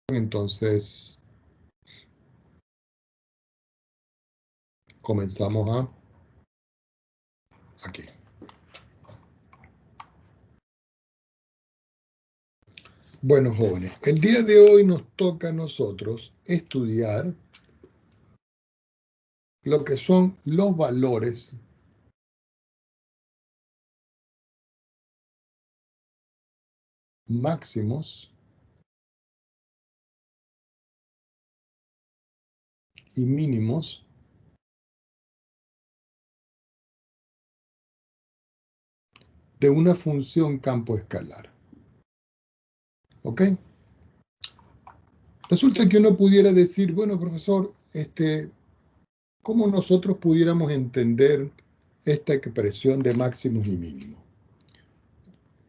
Entonces, comenzamos aquí. Bueno, jóvenes, el día de hoy nos toca a nosotros estudiar lo que son los valores máximos y mínimos de una función campo escalar. ¿Ok? Resulta que uno pudiera decir, bueno, profesor, ¿cómo nosotros pudiéramos entender esta expresión de máximos y mínimos?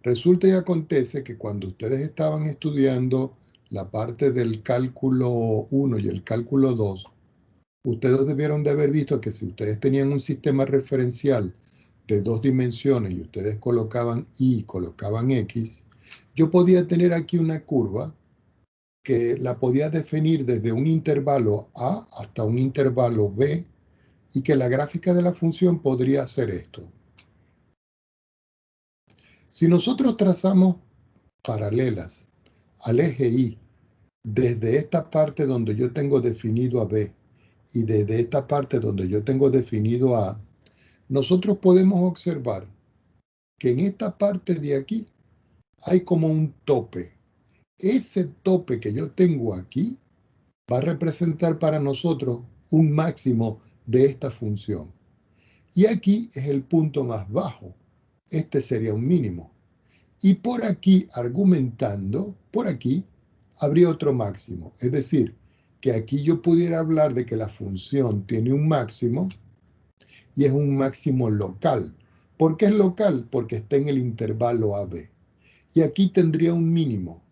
Resulta y acontece que cuando ustedes estaban estudiando la parte del cálculo 1 y el cálculo 2, ustedes debieron de haber visto que si ustedes tenían un sistema referencial de 2 dimensiones y ustedes colocaban y colocaban x, yo podía tener aquí una curva que la podía definir desde un intervalo a hasta un intervalo b, y que la gráfica de la función podría ser esto. Si nosotros trazamos paralelas al eje y desde esta parte donde yo tengo definido a b y desde esta parte donde yo tengo definido a, nosotros podemos observar que en esta parte de aquí hay como un tope. Ese tope que yo tengo aquí va a representar para nosotros un máximo de esta función. Y aquí es el punto más bajo. Este sería un mínimo. Y por aquí, argumentando, por aquí, habría otro máximo. Es decir, que aquí yo pudiera hablar de que la función tiene un máximo y es un máximo local. ¿Por qué es local? Porque está en el intervalo AB. Y aquí tendría un mínimo.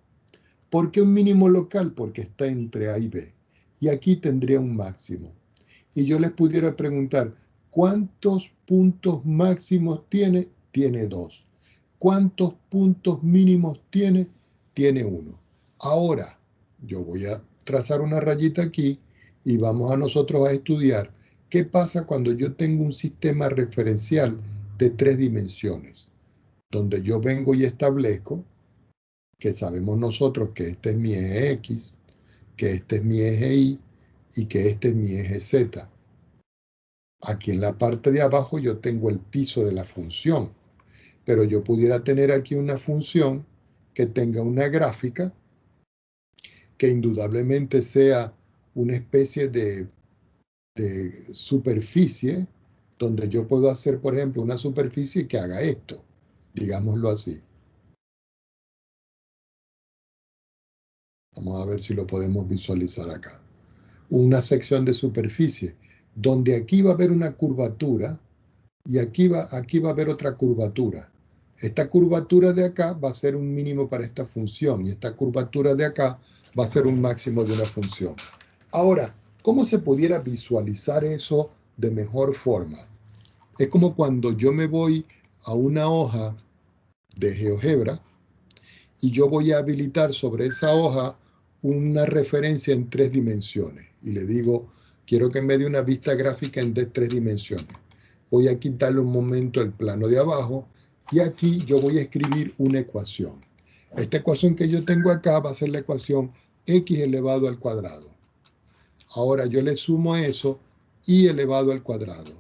¿Por qué un mínimo local? Porque está entre A y B. Y aquí tendría un máximo. Y yo les pudiera preguntar, ¿cuántos puntos máximos tiene? Tiene 2. ¿Cuántos puntos mínimos tiene? Tiene 1. Ahora, yo voy a trazar una rayita aquí y vamos a nosotros a estudiar qué pasa cuando yo tengo un sistema referencial de 3 dimensiones, donde yo vengo y establezco que sabemos nosotros que este es mi eje X, que este es mi eje Y y que este es mi eje Z. Aquí en la parte de abajo yo tengo el piso de la función, pero yo pudiera tener aquí una función que tenga una gráfica que indudablemente sea una especie de superficie donde yo puedo hacer, por ejemplo, una superficie que haga esto, digámoslo así. Vamos a ver si lo podemos visualizar acá. Una sección de superficie, donde aquí va a haber una curvatura y aquí va a haber otra curvatura. Esta curvatura de acá va a ser un mínimo para esta función y esta curvatura de acá va a ser un máximo de una función. Ahora, ¿cómo se pudiera visualizar eso de mejor forma? Es como cuando yo me voy a una hoja de GeoGebra y yo voy a habilitar sobre esa hoja una referencia en 3 dimensiones. Y le digo, quiero que me dé una vista gráfica en 3 dimensiones. Voy a quitarle un momento el plano de abajo y aquí yo voy a escribir una ecuación. Esta ecuación que yo tengo acá va a ser la ecuación x elevado al cuadrado. Ahora yo le sumo a eso y elevado al cuadrado.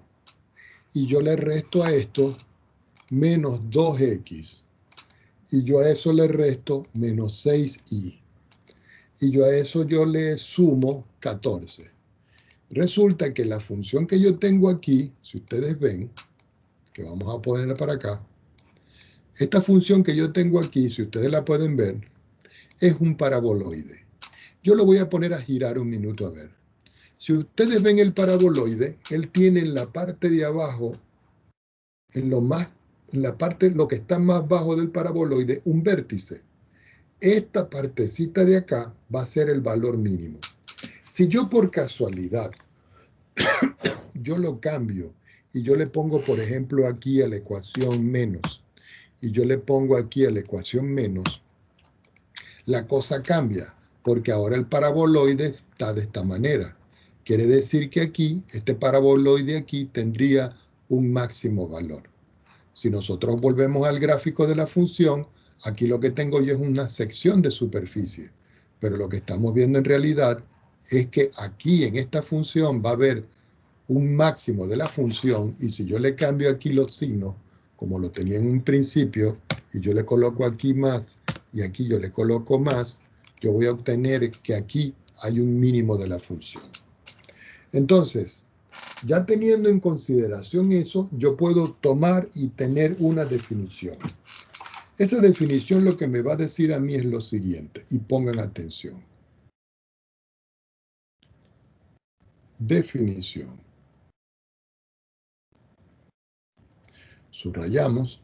Y yo le resto a esto menos 2x. Y yo a eso le resto menos 6y. Y yo a eso yo le sumo 14. Resulta que la función que yo tengo aquí, si ustedes ven, que vamos a ponerla para acá, esta función que yo tengo aquí, si ustedes la pueden ver, es un paraboloide. Yo lo voy a poner a girar un minuto a ver. Si ustedes ven el paraboloide, él tiene en la parte de abajo, en la parte, lo que está más bajo del paraboloide, un vértice. Esta partecita de acá va a ser el valor mínimo. Si yo por casualidad, yo lo cambio y yo le pongo, por ejemplo, aquí a la ecuación menos, y yo le pongo aquí a la ecuación menos, la cosa cambia, porque ahora el paraboloide está de esta manera. Quiere decir que aquí, este paraboloide aquí tendría un máximo valor. Si nosotros volvemos al gráfico de la función, aquí lo que tengo yo es una sección de superficie, pero lo que estamos viendo en realidad es que aquí en esta función va a haber un máximo de la función, y si yo le cambio aquí los signos, como lo tenía en un principio, y yo le coloco aquí más, y aquí yo le coloco más, yo voy a obtener que aquí hay un mínimo de la función. Entonces, ya teniendo en consideración eso, yo puedo tomar y tener una definición. Esa definición lo que me va a decir a mí es lo siguiente, y pongan atención. Definición. Subrayamos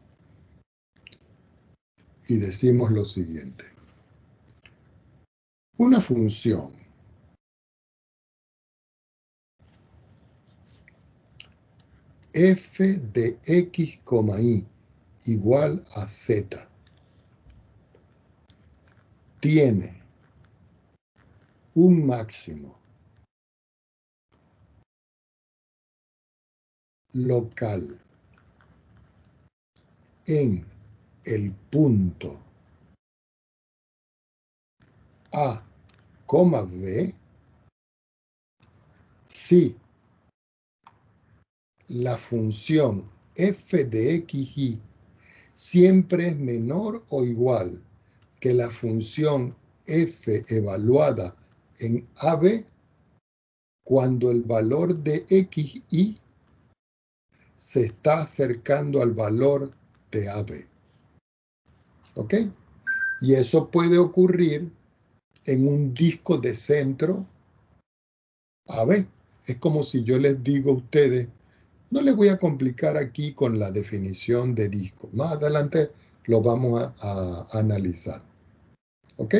y decimos lo siguiente. Una función f de x, y igual a z tiene un máximo local en el punto A, B, si la función f de x, siempre es menor o igual que la función f evaluada en AB cuando el valor de xy se está acercando al valor de AB. ¿Ok? Y eso puede ocurrir en un disco de centro AB. Es como si yo les digo a ustedes, no les voy a complicar aquí con la definición de disco. Más adelante lo vamos a analizar. ¿Ok?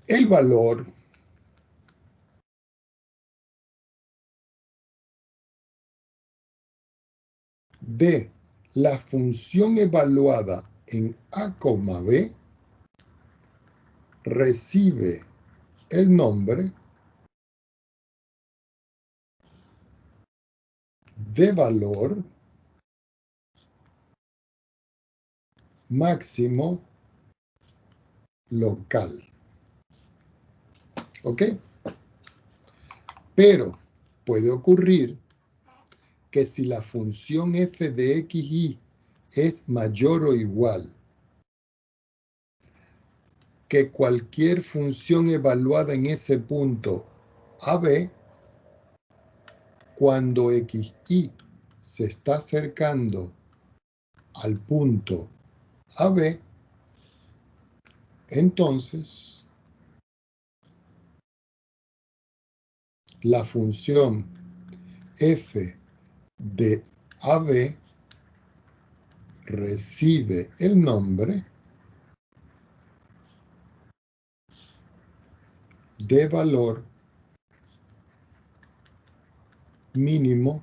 El valor de la función evaluada en A, B recibe el nombre de valor máximo local. ¿Ok? Pero puede ocurrir que si la función f de xy es mayor o igual que cualquier función evaluada en ese punto AB, cuando xy se está acercando al punto AB, entonces la función f de AB recibe el nombre de valor mínimo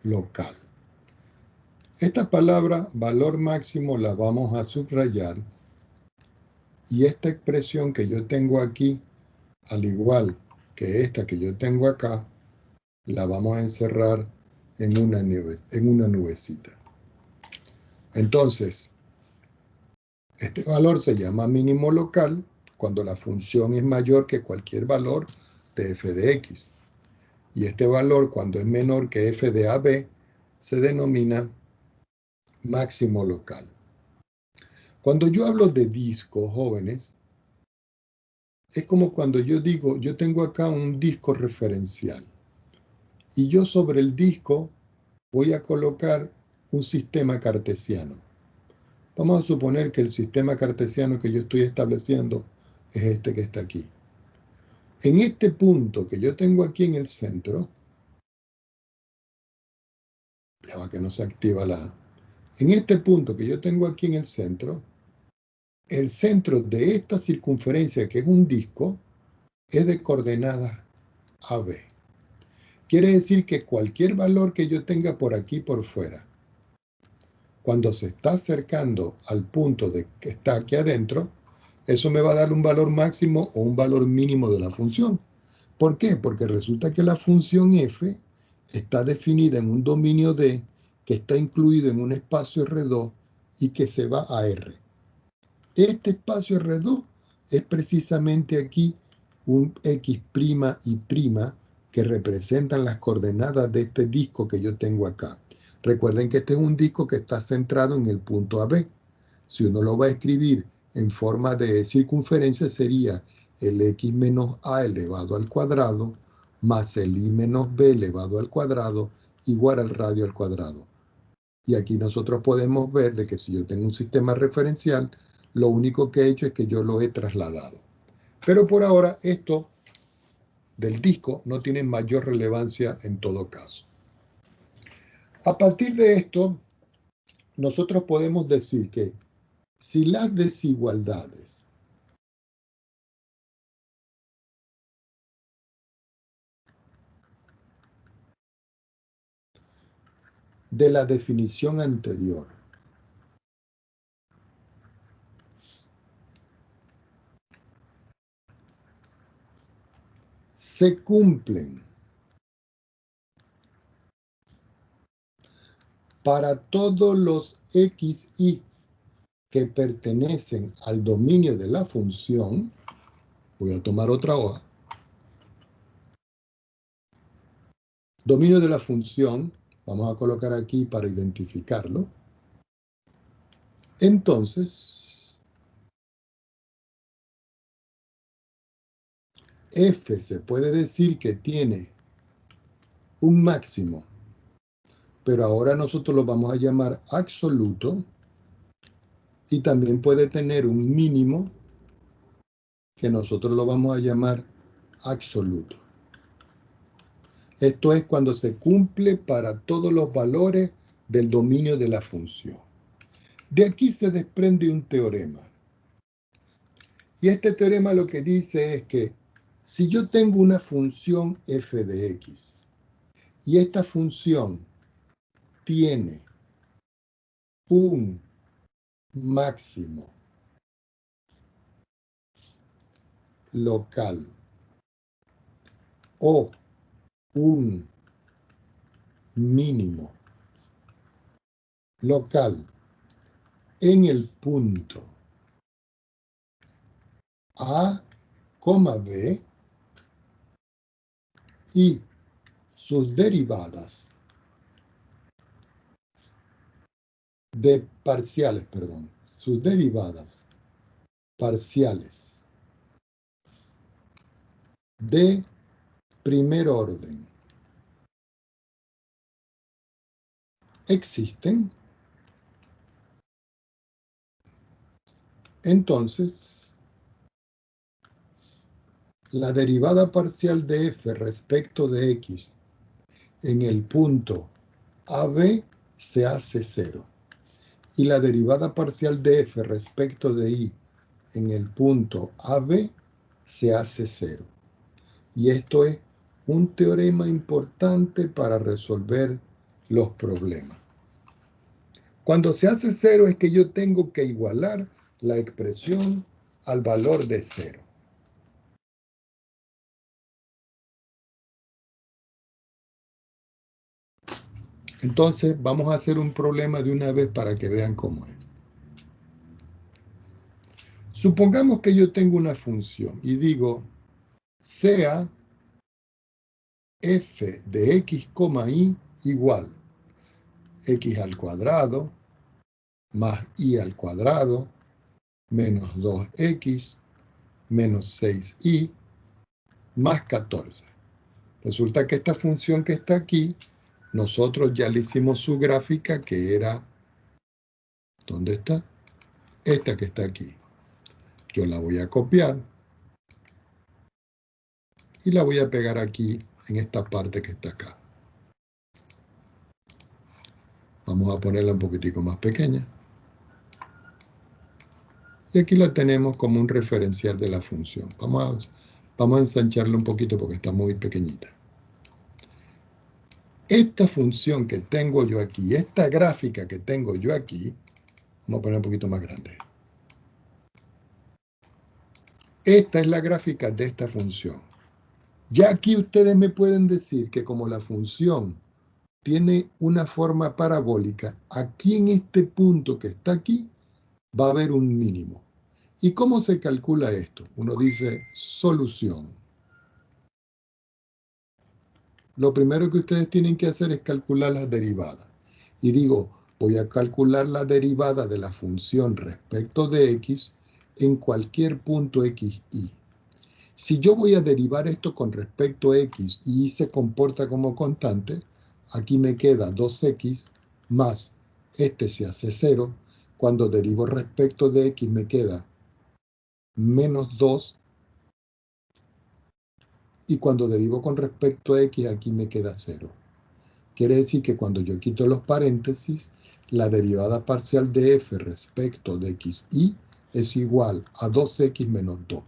local. Esta palabra valor máximo la vamos a subrayar, y esta expresión que yo tengo aquí, al igual que esta que yo tengo acá, la vamos a encerrar en una nubecita. Entonces, este valor se llama mínimo local cuando la función es mayor que cualquier valor de f de x. Y este valor, cuando es menor que f de AB, se denomina máximo local. Cuando yo hablo de disco, jóvenes, es como cuando yo digo, yo tengo acá un disco referencial. Y yo sobre el disco voy a colocar un sistema cartesiano. Vamos a suponer que el sistema cartesiano que yo estoy estableciendo es este que está aquí. En este punto que yo tengo aquí en el centro, ya va que no se activa la... En este punto que yo tengo aquí en el centro de esta circunferencia, que es un disco, es de coordenadas AB. Quiere decir que cualquier valor que yo tenga por aquí por fuera, cuando se está acercando al punto de que está aquí adentro, eso me va a dar un valor máximo o un valor mínimo de la función. ¿Por qué? Porque resulta que la función f está definida en un dominio D que está incluido en un espacio R2 y que se va a R. Este espacio R2 es precisamente aquí un X' y prima que representan las coordenadas de este disco que yo tengo acá. Recuerden que este es un disco que está centrado en el punto AB. Si uno lo va a escribir en forma de circunferencia, sería el X menos A elevado al cuadrado más el Y menos B elevado al cuadrado igual al radio al cuadrado. Y aquí nosotros podemos ver de que si yo tengo un sistema referencial, lo único que he hecho es que yo lo he trasladado. Pero por ahora esto del disco no tiene mayor relevancia en todo caso. A partir de esto, nosotros podemos decir que si las desigualdades de la definición anterior se cumplen para todos los x, y que pertenecen al dominio de la función, voy a tomar otra hoja, dominio de la función, vamos a colocar aquí para identificarlo, entonces f se puede decir que tiene un máximo, pero ahora nosotros lo vamos a llamar absoluto, y también puede tener un mínimo que nosotros lo vamos a llamar absoluto. Esto es cuando se cumple para todos los valores del dominio de la función. De aquí se desprende un teorema. Y este teorema lo que dice es que si yo tengo una función f de x y esta función tiene un máximo local o un mínimo local en el punto A, B y sus derivadas sus derivadas parciales de primer orden existen, entonces la derivada parcial de f respecto de x en el punto AB se hace 0. Y la derivada parcial de f respecto de y en el punto AB se hace 0. Y esto es un teorema importante para resolver los problemas. Cuando se hace 0 es que yo tengo que igualar la expresión al valor de 0. Entonces vamos a hacer un problema de una vez para que vean cómo es. Supongamos que yo tengo una función y digo sea f de x, y igual x al cuadrado más y al cuadrado menos 2x menos 6y más 14. Resulta que esta función que está aquí, nosotros ya le hicimos su gráfica que era, ¿dónde está? Esta que está aquí. Yo la voy a copiar y la voy a pegar aquí en esta parte que está acá. Vamos a ponerla un poquitico más pequeña. Y aquí la tenemos como un referencial de la función. Vamos a ensancharla un poquito porque está muy pequeñita. esta función que tengo yo aquí, esta gráfica que tengo yo aquí, vamos a poner un poquito más grande. Esta es la gráfica de esta función. Ya aquí ustedes me pueden decir que como la función tiene una forma parabólica, aquí en este punto que está aquí, va a haber un mínimo. ¿Y cómo se calcula esto? Uno dice solución. Lo primero que ustedes tienen que hacer es calcular las derivadas. Y digo, voy a calcular la derivada de la función respecto de x en cualquier punto x, y. Si yo voy a derivar esto con respecto a x y y se comporta como constante, aquí me queda 2x más este se hace 0. Cuando derivo respecto de x me queda menos 2. Y cuando derivo con respecto a x aquí me queda 0. Quiere decir que cuando yo quito los paréntesis, la derivada parcial de f respecto de x, y es igual a 2x menos 2.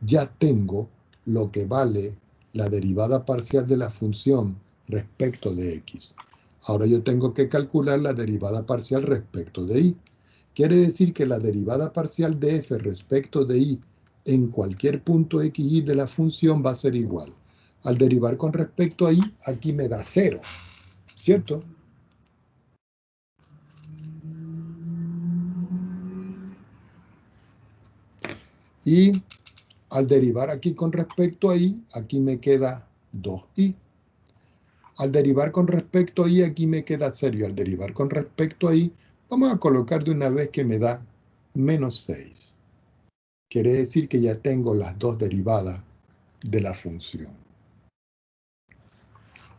Ya tengo lo que vale la derivada parcial de la función respecto de x. Ahora yo tengo que calcular la derivada parcial respecto de y. Quiere decir que la derivada parcial de f respecto de y en cualquier punto x, y de la función va a ser igual. Al derivar con respecto a y, aquí me da 0, ¿cierto? Y al derivar aquí con respecto a y, aquí me queda 2y. Al derivar con respecto a y, aquí me queda 0. Y al derivar con respecto a y, vamos a colocar de una vez que me da menos 6. Quiere decir que ya tengo las dos derivadas de la función.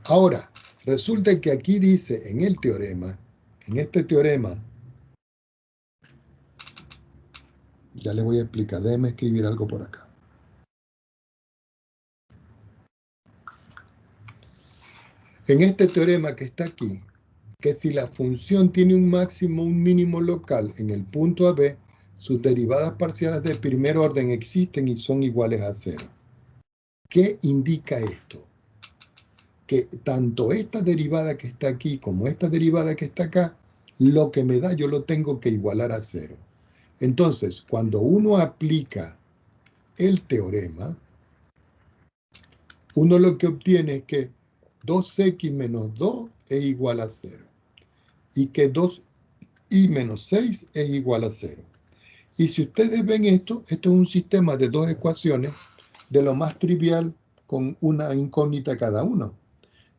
Ahora, resulta que aquí dice en el teorema, en este teorema, ya le voy a explicar, déjeme escribir algo por acá. En este teorema que está aquí, que si la función tiene un máximo o un mínimo local en el punto AB, sus derivadas parciales de primer orden existen y son iguales a 0. ¿Qué indica esto? Que tanto esta derivada que está aquí como esta derivada que está acá, lo que me da yo lo tengo que igualar a 0. Entonces, cuando uno aplica el teorema, uno lo que obtiene es que 2x menos 2 es igual a 0. Y que 2y menos 6 es igual a 0. Y si ustedes ven esto, esto es un sistema de dos ecuaciones de lo más trivial con una incógnita cada uno.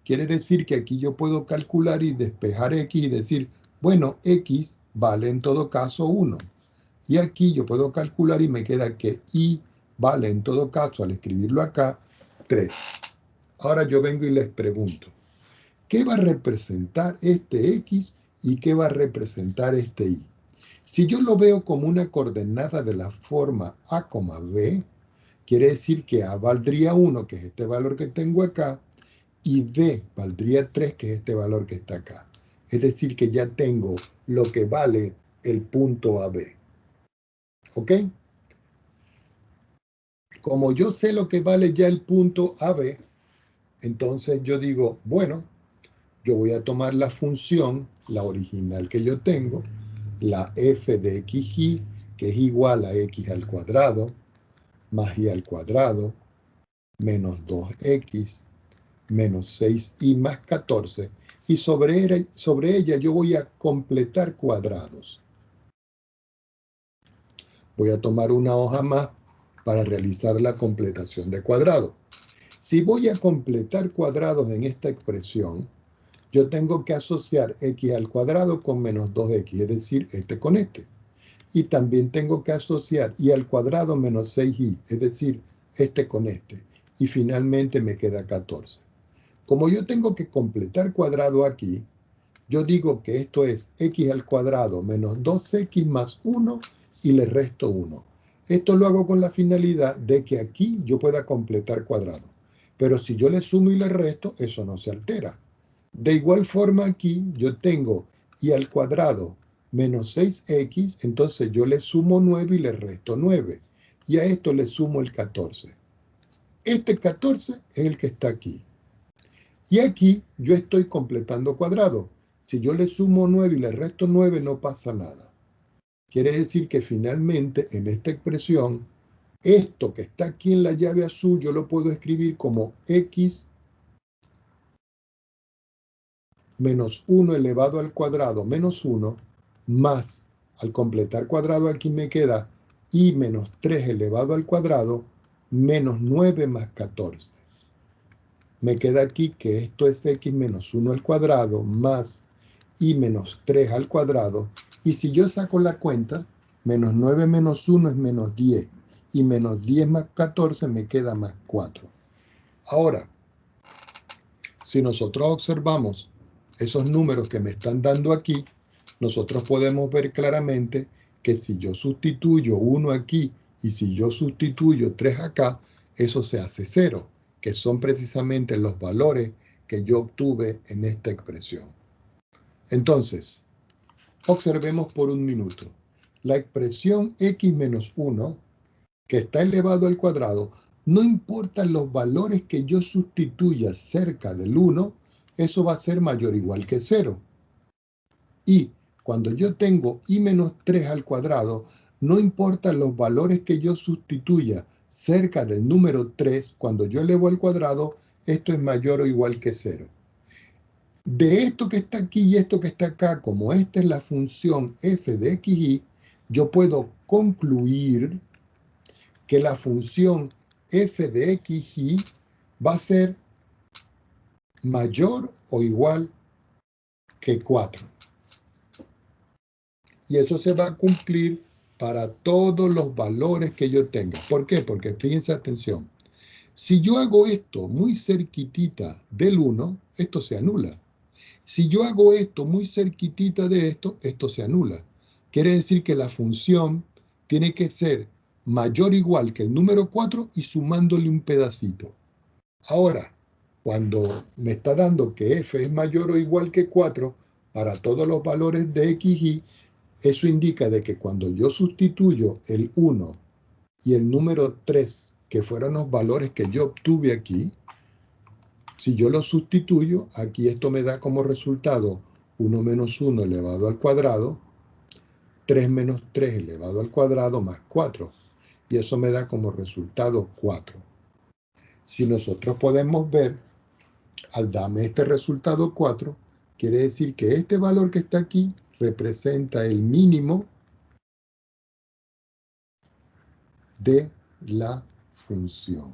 Quiere decir que aquí yo puedo calcular y despejar x y decir, bueno, x vale en todo caso 1. Y aquí yo puedo calcular y me queda que y vale en todo caso, al escribirlo acá, 3. Ahora yo vengo y les pregunto, ¿qué va a representar este x y qué va a representar este y? Si yo lo veo como una coordenada de la forma a, b, quiere decir que a valdría 1, que es este valor que tengo acá, y b valdría 3, que es este valor que está acá. Es decir, que ya tengo lo que vale el punto AB. ¿Ok? Como yo sé lo que vale ya el punto AB, entonces yo digo, bueno, yo voy a tomar la función, la original que yo tengo, la f de xy, que es igual a x al cuadrado, más y al cuadrado, menos 2x, menos 6y más 14, y sobre ella yo voy a completar cuadrados. Voy a tomar una hoja más para realizar la completación de cuadrados. Si voy a completar cuadrados en esta expresión, yo tengo que asociar x al cuadrado con menos 2x, es decir, este con este. Y también tengo que asociar y al cuadrado menos 6y, es decir, este con este. Y finalmente me queda 14. Como yo tengo que completar cuadrado aquí, yo digo que esto es x al cuadrado menos 2x más 1 y le resto 1. Esto lo hago con la finalidad de que aquí yo pueda completar cuadrado. Pero si yo le sumo y le resto, eso no se altera. De igual forma aquí yo tengo y al cuadrado menos 6x, entonces yo le sumo 9 y le resto 9. Y a esto le sumo el 14. Este 14 es el que está aquí. Y aquí yo estoy completando cuadrado. Si yo le sumo 9 y le resto 9, no pasa nada. Quiere decir que finalmente en esta expresión, esto que está aquí en la llave azul, yo lo puedo escribir como x menos 1 elevado al cuadrado menos 1 más, al completar cuadrado aquí me queda y menos 3 elevado al cuadrado menos 9 más 14. Me queda aquí que esto es x menos 1 al cuadrado más y menos 3 al cuadrado. Y si yo saco la cuenta, menos 9 menos 1 es menos 10. Y menos 10 más 14 me queda más 4. Ahora, si nosotros observamos esos números que me están dando aquí, nosotros podemos ver claramente que si yo sustituyo 1 aquí y si yo sustituyo 3 acá, eso se hace 0, que son precisamente los valores que yo obtuve en esta expresión. Entonces, observemos por un minuto. La expresión x menos 1, que está elevado al cuadrado, no importa los valores que yo sustituya cerca del 1, eso va a ser mayor o igual que 0. Y cuando yo tengo y menos 3 al cuadrado, no importa los valores que yo sustituya cerca del número 3, cuando yo elevo al cuadrado, esto es mayor o igual que 0. De esto que está aquí y esto que está acá, como esta es la función f de xy, yo puedo concluir que la función f de xy va a ser mayor o igual que 4. Y eso se va a cumplir para todos los valores que yo tenga. ¿Por qué? Porque fíjense, atención. Si yo hago esto muy cerquitita del 1, esto se anula. Si yo hago esto muy cerquitita de esto, esto se anula. Quiere decir que la función tiene que ser mayor o igual que el número 4 y sumándole un pedacito. Ahora, cuando me está dando que f es mayor o igual que 4 para todos los valores de xy, eso indica de que cuando yo sustituyo el 1 y el número 3, que fueron los valores que yo obtuve aquí, si yo los sustituyo, aquí esto me da como resultado 1 menos 1 elevado al cuadrado, 3 menos 3 elevado al cuadrado más 4. Y eso me da como resultado 4. Si nosotros podemos ver, al darme este resultado 4, quiere decir que este valor que está aquí representa el mínimo de la función.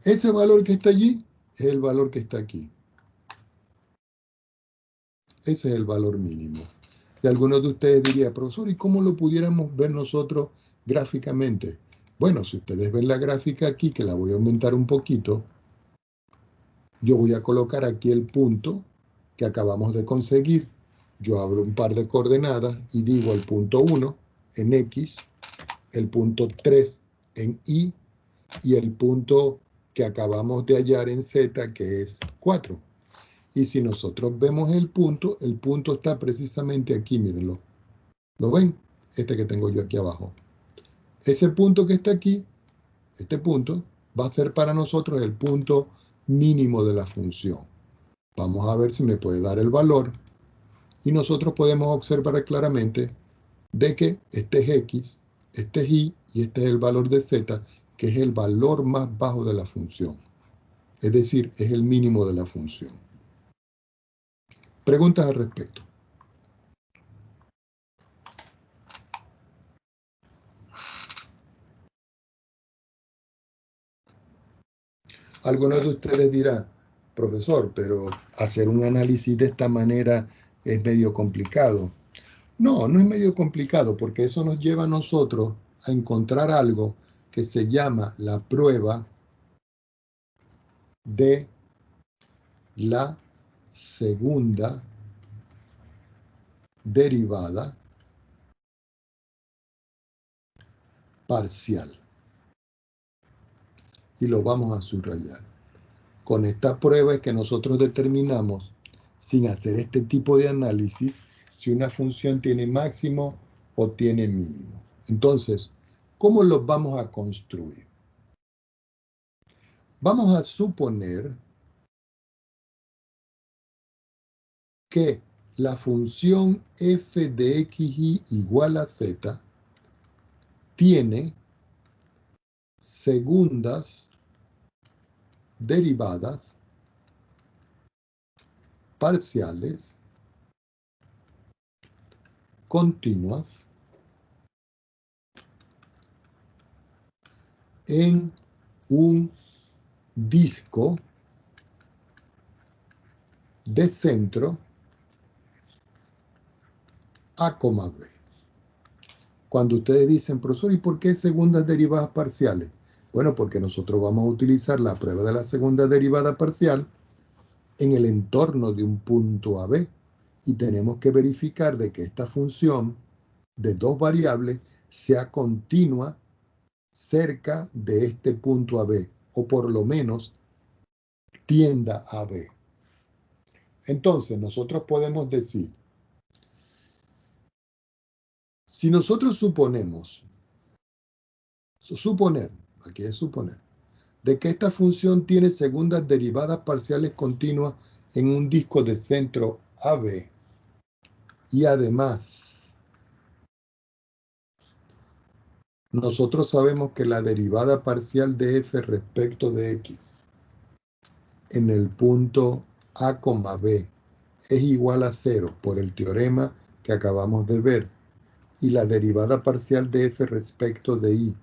Ese valor que está allí es el valor que está aquí. Ese es el valor mínimo. Y algunos de ustedes dirían, profesor, ¿y cómo lo pudiéramos ver nosotros gráficamente? Bueno, si ustedes ven la gráfica aquí, que la voy a aumentar un poquito, yo voy a colocar aquí el punto que acabamos de conseguir. Yo abro un par de coordenadas y digo el punto 1 en X, el punto 3 en Y y el punto que acabamos de hallar en Z, que es 4. Y si nosotros vemos el punto está precisamente aquí, mírenlo. ¿Lo ven? Este que tengo yo aquí abajo. Ese punto que está aquí, este punto, va a ser para nosotros el punto mínimo de la función. Vamos a ver si me puede dar el valor. Y nosotros podemos observar claramente de que este es X, este es Y y este es el valor de Z, que es el valor más bajo de la función. Es decir, es el mínimo de la función. Preguntas al respecto. Algunos de ustedes dirán, profesor, pero hacer un análisis de esta manera es medio complicado. No, no es medio complicado porque eso nos lleva a nosotros a encontrar algo que se llama la prueba de la segunda derivada parcial. Y lo vamos a subrayar. Con esta prueba es que nosotros determinamos, sin hacer este tipo de análisis, si una función tiene máximo o tiene mínimo. Entonces, ¿cómo los vamos a construir? Vamos a suponer que la función f de xy igual a z tiene segundas derivadas parciales continuas en un disco de centro A, B. Cuando ustedes dicen, profesor, ¿y por qué segundas derivadas parciales? Bueno, porque nosotros vamos a utilizar la prueba de la segunda derivada parcial en el entorno de un punto AB y tenemos que verificar de que esta función de dos variables sea continua cerca de este punto AB, o por lo menos tienda a B. Entonces, nosotros podemos decir, si nosotros suponemos, aquí es suponer, de que esta función tiene segundas derivadas parciales continuas en un disco de centro AB, y además, nosotros sabemos que la derivada parcial de f respecto de x en el punto A, B es igual a 0 por el teorema que acabamos de ver, y la derivada parcial de f respecto de y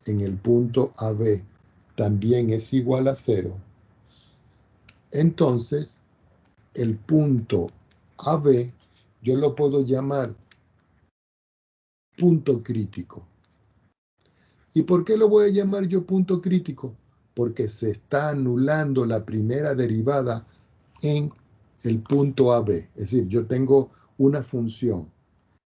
en el punto AB también es igual a 0, entonces el punto AB yo lo puedo llamar punto crítico. ¿Y por qué lo voy a llamar yo punto crítico? Porque se está anulando la primera derivada en el punto AB. Es decir, yo tengo una función,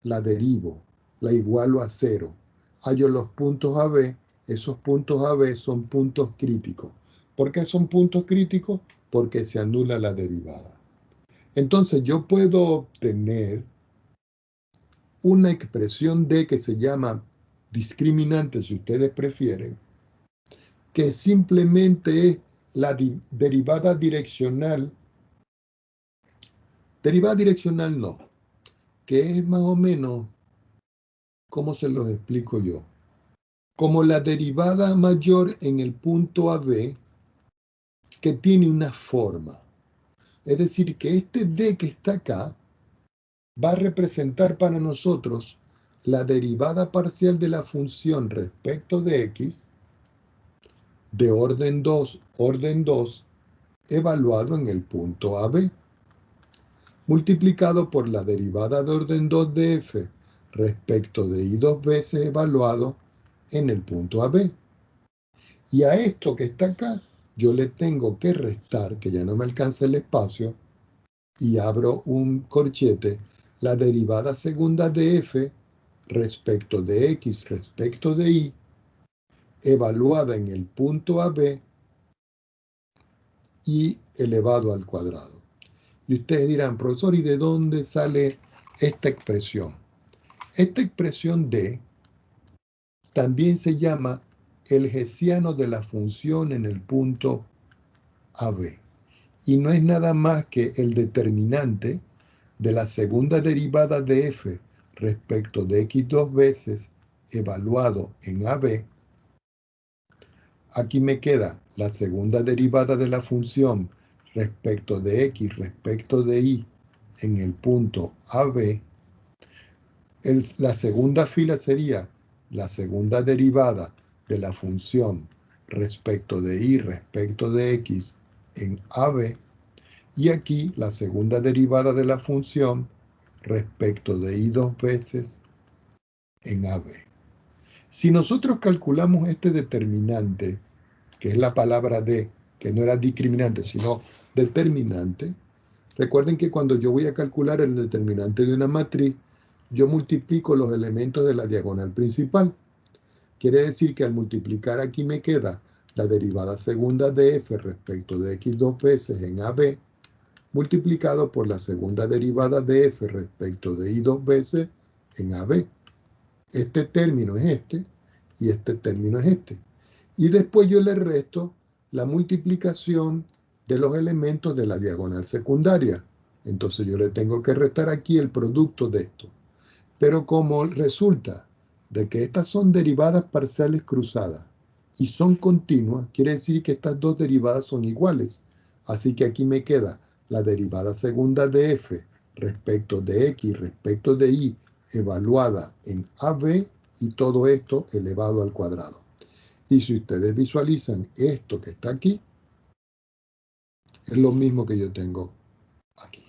la derivo, la igualo a 0. Hallo los puntos AB, esos puntos AB son puntos críticos. ¿Por qué son puntos críticos? Porque se anula la derivada. Entonces yo puedo obtener una expresión D que se llama discriminante, si ustedes prefieren, que simplemente es la derivada direccional no, que es más o menos, ¿cómo se los explico yo? Como la derivada mayor en el punto AB que tiene una forma. Es decir, que este D que está acá va a representar para nosotros la derivada parcial de la función respecto de x de orden 2, evaluado en el punto AB, multiplicado por la derivada de orden 2 de f respecto de y dos veces evaluado en el punto AB. Y a esto que está acá, yo le tengo que restar, que ya no me alcanza el espacio, y abro un corchete, la derivada segunda de f respecto de x respecto de y, evaluada en el punto AB y elevado al cuadrado. Y ustedes dirán, profesor, ¿y de dónde sale esta expresión? Esta expresión D también se llama el hessiano de la función en el punto AB. Y no es nada más que el determinante de la segunda derivada de f respecto de x dos veces evaluado en AB. Aquí me queda la segunda derivada de la función respecto de x respecto de y en el punto AB. La segunda fila sería la segunda derivada de la función respecto de y respecto de x en AB. Y aquí la segunda derivada de la función respecto de y dos veces en AB. Si nosotros calculamos este determinante, que es la palabra D, que no era discriminante, sino determinante, recuerden que cuando yo voy a calcular el determinante de una matriz, yo multiplico los elementos de la diagonal principal. Quiere decir que al multiplicar aquí me queda la derivada segunda de f respecto de x dos veces en AB, multiplicado por la segunda derivada de f respecto de y dos veces en AB. Este término es este y este término es este. Y después yo le resto la multiplicación de los elementos de la diagonal secundaria. Entonces yo le tengo que restar aquí el producto de esto. Pero como resulta de que estas son derivadas parciales cruzadas y son continuas, quiere decir que estas dos derivadas son iguales. Así que aquí me queda la derivada segunda de f respecto de x respecto de y evaluada en AB y todo esto elevado al cuadrado. Y si ustedes visualizan esto que está aquí, es lo mismo que yo tengo aquí.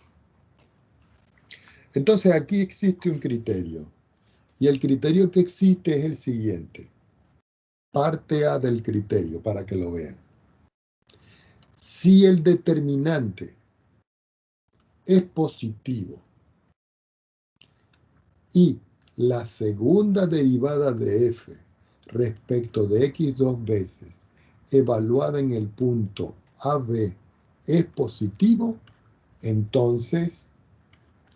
Entonces aquí existe un criterio. Y el criterio que existe es el siguiente. Parte A del criterio, para que lo vean. Si el determinante es positivo y la segunda derivada de f respecto de x dos veces evaluada en el punto AB es positivo, entonces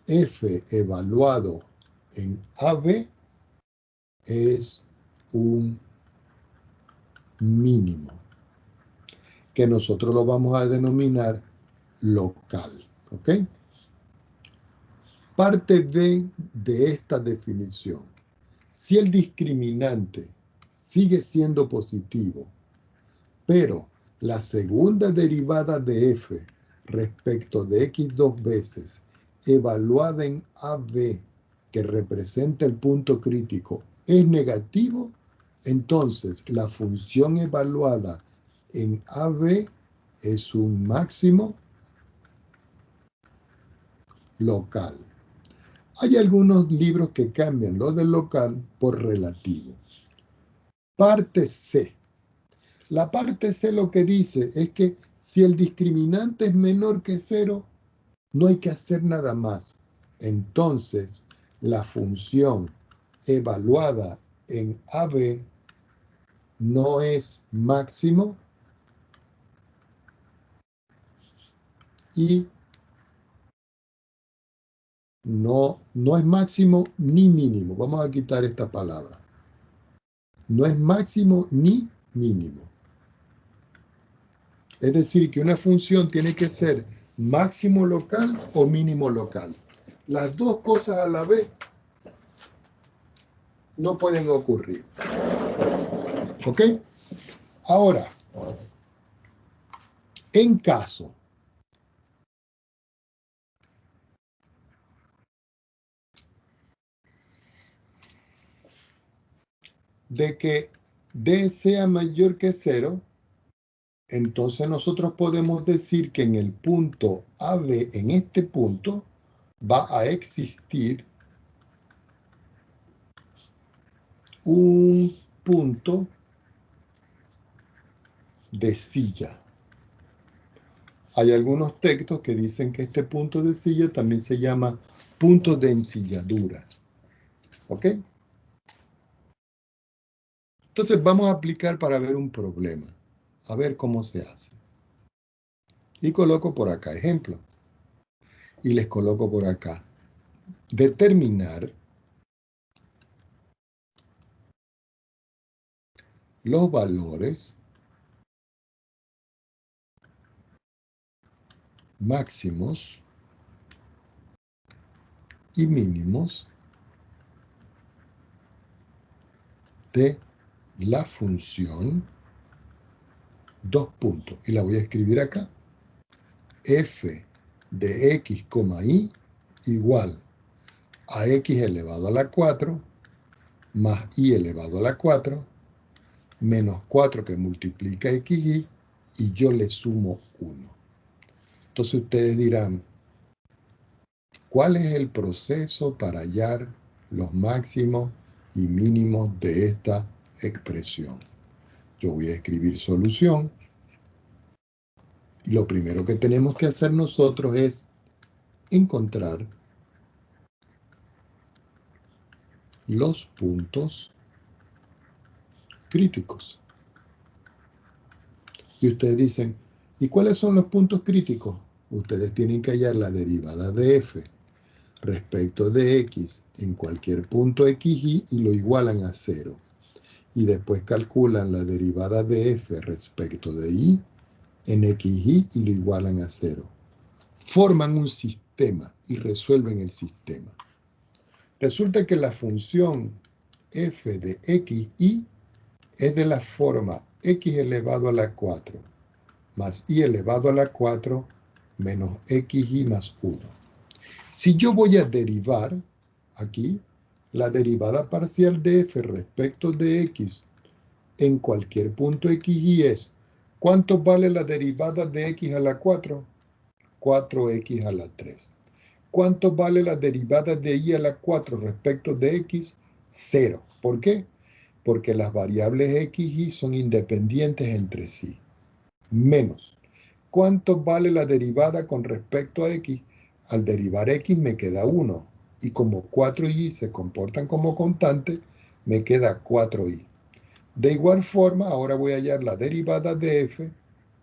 f evaluado en AB es un mínimo, que nosotros lo vamos a denominar local. ¿Ok? Parte B de esta definición. Si el discriminante sigue siendo positivo, pero la segunda derivada de f respecto de x dos veces evaluada en AB, que representa el punto crítico, es negativo, entonces la función evaluada en AB es un máximo local. Hay algunos libros que cambian lo del local por relativo. Parte C. La parte C lo que dice es que si el discriminante es menor que 0, no hay que hacer nada más. Entonces, la función evaluada en AB no es máximo y no es máximo ni mínimo. Vamos a quitar esta palabra. No es máximo ni mínimo. Es decir, que una función tiene que ser máximo local o mínimo local. Las dos cosas a la vez no pueden ocurrir. ¿Ok? Ahora, en caso de que D sea mayor que 0, entonces nosotros podemos decir que en el punto AB, en este punto, va a existir un punto de silla. Hay algunos textos que dicen que este punto de silla también se llama punto de ensilladura. ¿Ok? Entonces vamos a aplicar para ver un problema. A ver cómo se hace. Y coloco por acá ejemplo. Y les coloco por acá. Determinar los valores máximos y mínimos de la función, dos puntos, y la voy a escribir acá, f de x, y igual a x elevado a la 4 más y elevado a la 4 menos 4 que multiplica xy y yo le sumo 1. Entonces ustedes dirán, ¿cuál es el proceso para hallar los máximos y mínimos de esta expresión? Yo voy a escribir solución y lo primero que tenemos que hacer nosotros es encontrar los puntos críticos. Y ustedes dicen, ¿y cuáles son los puntos críticos? Ustedes tienen que hallar la derivada de f respecto de x en cualquier punto xy y lo igualan a 0. Y después calculan la derivada de f respecto de y en xy y lo igualan a 0. forman un sistema y resuelven el sistema. Resulta que la función f de xy es de la forma x elevado a la 4 más y elevado a la 4 menos xy más 1. Si yo voy a derivar aquí, la derivada parcial de f respecto de x en cualquier punto xy es, ¿cuánto vale la derivada de x a la 4? 4x a la 3. ¿Cuánto vale la derivada de y a la 4 respecto de x? 0. ¿Por qué? Porque las variables x y y son independientes entre sí. Menos. ¿Cuánto vale la derivada con respecto a x? Al derivar x me queda 1. Y como 4 y y se comportan como constantes, me queda 4y. De igual forma, ahora voy a hallar la derivada de f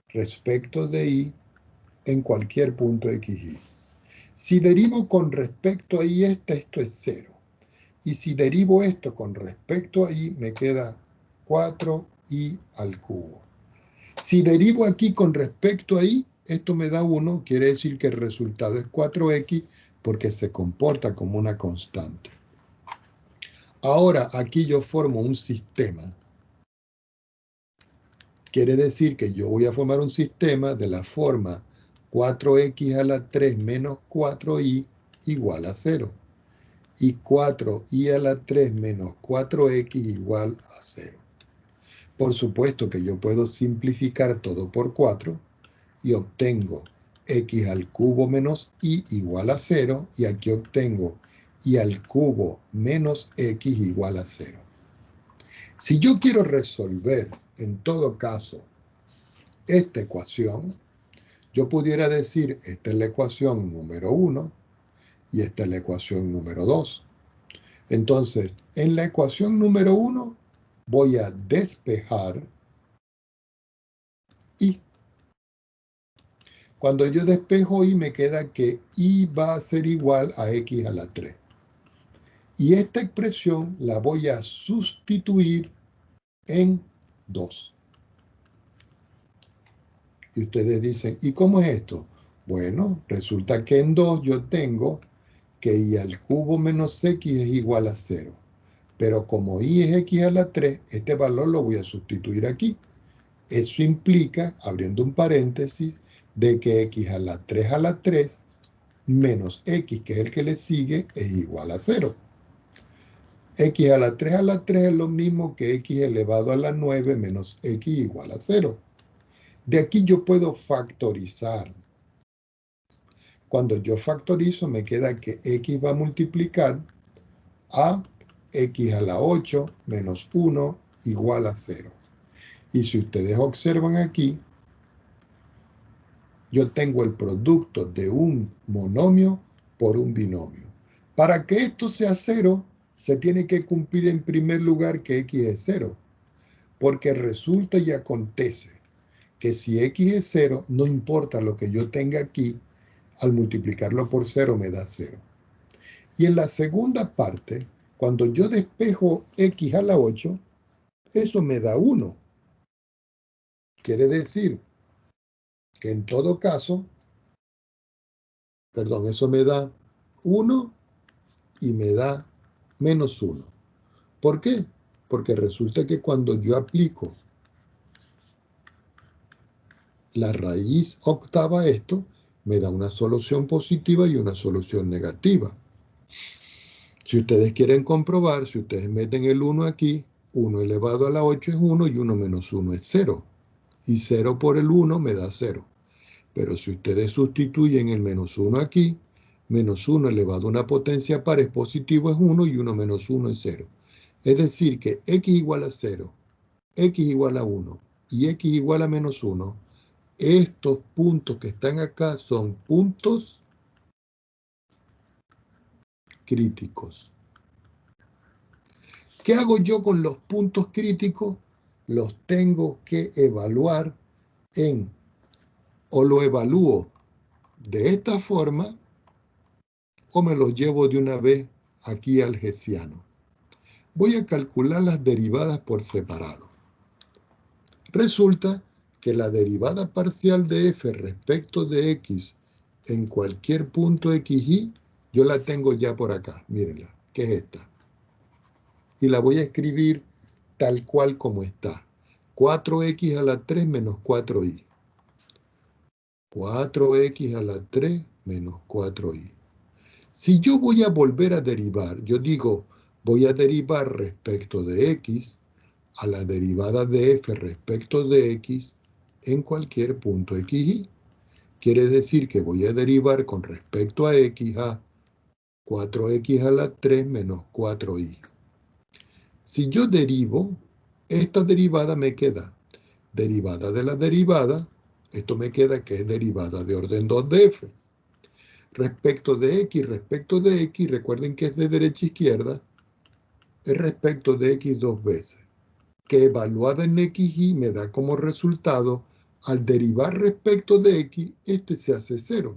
respecto de y en cualquier punto xy. Si derivo con respecto a y esto es 0. Y si derivo esto con respecto a y, me queda 4y al cubo. Si derivo aquí con respecto a y, esto me da 1, quiere decir que el resultado es 4x porque se comporta como una constante. Ahora aquí yo formo un sistema. Quiere decir que yo voy a formar un sistema de la forma 4x a la 3 menos 4y igual a 0. Y 4y a la 3 menos 4x igual a 0. Por supuesto que yo puedo simplificar todo por 4 y obtengo x al cubo menos y igual a 0. Y aquí obtengo y al cubo menos x igual a 0. Si yo quiero resolver, en todo caso, esta ecuación, yo pudiera decir, esta es la ecuación número 1 y esta es la ecuación número 2. Entonces, en la ecuación número 1 voy a despejar y. Cuando yo despejo y me queda que y va a ser igual a x a la 3. Y esta expresión la voy a sustituir en 2. Y ustedes dicen, ¿y cómo es esto? Bueno, resulta que en 2 yo tengo que y al cubo menos x es igual a 0. Pero como y es x a la 3, este valor lo voy a sustituir aquí. Eso implica, abriendo un paréntesis, de que x a la 3 menos x, que es el que le sigue, es igual a 0. X a la 3 es lo mismo que x elevado a la 9 menos x igual a 0. De aquí yo puedo factorizar. Cuando yo factorizo me queda que x va a multiplicar a x a la 8 menos 1 igual a 0. Y si ustedes observan aquí, yo tengo el producto de un monomio por un binomio. Para que esto sea 0, se tiene que cumplir en primer lugar que x es 0. Porque resulta y acontece que si x es 0, no importa lo que yo tenga aquí, al multiplicarlo por 0 me da 0. Y en la segunda parte, cuando yo despejo x a la 8, eso me da 1. Quiere decir que en todo caso, eso me da 1 y me da menos 1. ¿Por qué? Porque resulta que cuando yo aplico la raíz octava a esto, me da una solución positiva y una solución negativa. Si ustedes quieren comprobar, si ustedes meten el 1 aquí, 1 elevado a la 8 es 1 y 1 menos 1 es 0. Y 0 por el 1 me da 0. Pero si ustedes sustituyen el menos 1 aquí, menos 1 elevado a una potencia par es positivo, es 1 y 1 menos 1 es 0. Es decir, que x igual a 0, x igual a 1 y x igual a menos 1, estos puntos que están acá son puntos críticos. ¿Qué hago yo con los puntos críticos? Los tengo que evaluar o lo evalúo de esta forma, o me los llevo de una vez aquí al hessiano. Voy a calcular las derivadas por separado. Resulta que la derivada parcial de f respecto de x en cualquier punto XY, yo la tengo ya por acá, mírenla, que es esta. Y la voy a escribir tal cual como está. 4x a la 3 menos 4y. 4x a la 3 menos 4y. Si yo voy a volver a derivar, yo digo, voy a derivar respecto de x a la derivada de f respecto de x en cualquier punto xy. Quiere decir que voy a derivar con respecto a x a 4x a la 3 menos 4y. Si yo derivo, esta derivada me queda derivada de la derivada, esto me queda que es derivada de orden 2 de f. Respecto de x, recuerden que es de derecha a izquierda, es respecto de x dos veces, que evaluada en xy me da como resultado, al derivar respecto de x, este se hace 0.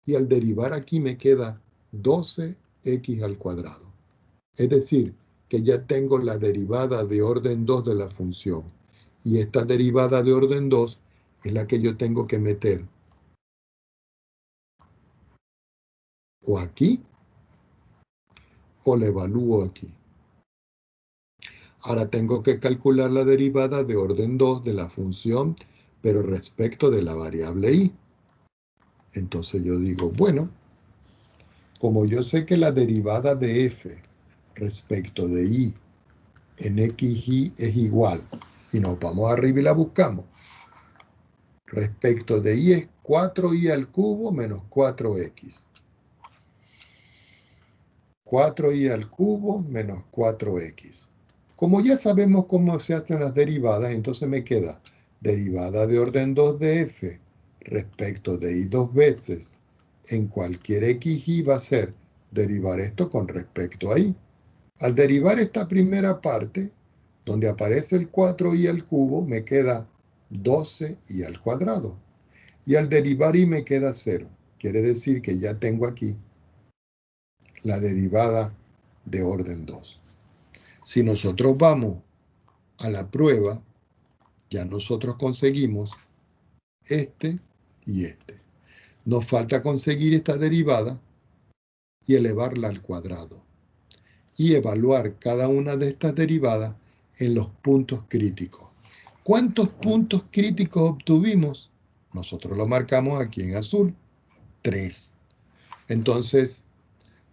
Y al derivar aquí me queda 12x al cuadrado. Es decir, que ya tengo la derivada de orden 2 de la función. Y esta derivada de orden 2 es la que yo tengo que meter o aquí o la evalúo aquí. Ahora tengo que calcular la derivada de orden 2 de la función, pero respecto de la variable y. Entonces yo digo, bueno, como yo sé que la derivada de f respecto de y en xy es igual, y nos vamos arriba y la buscamos, respecto de y es 4y al cubo menos 4x. 4y al cubo menos 4x. Como ya sabemos cómo se hacen las derivadas, entonces me queda derivada de orden 2 de f respecto de y dos veces en cualquier xy va a ser derivar esto con respecto a y. Al derivar esta primera parte, donde aparece el 4y al cubo, me queda 12y al cuadrado. Y al derivar y me queda 0. Quiere decir que ya tengo aquí la derivada de orden 2. Si nosotros vamos a la prueba, ya nosotros conseguimos este y este. Nos falta conseguir esta derivada y elevarla al cuadrado. Y evaluar cada una de estas derivadas en los puntos críticos. ¿Cuántos puntos críticos obtuvimos? Nosotros lo marcamos aquí en azul. 3. Entonces,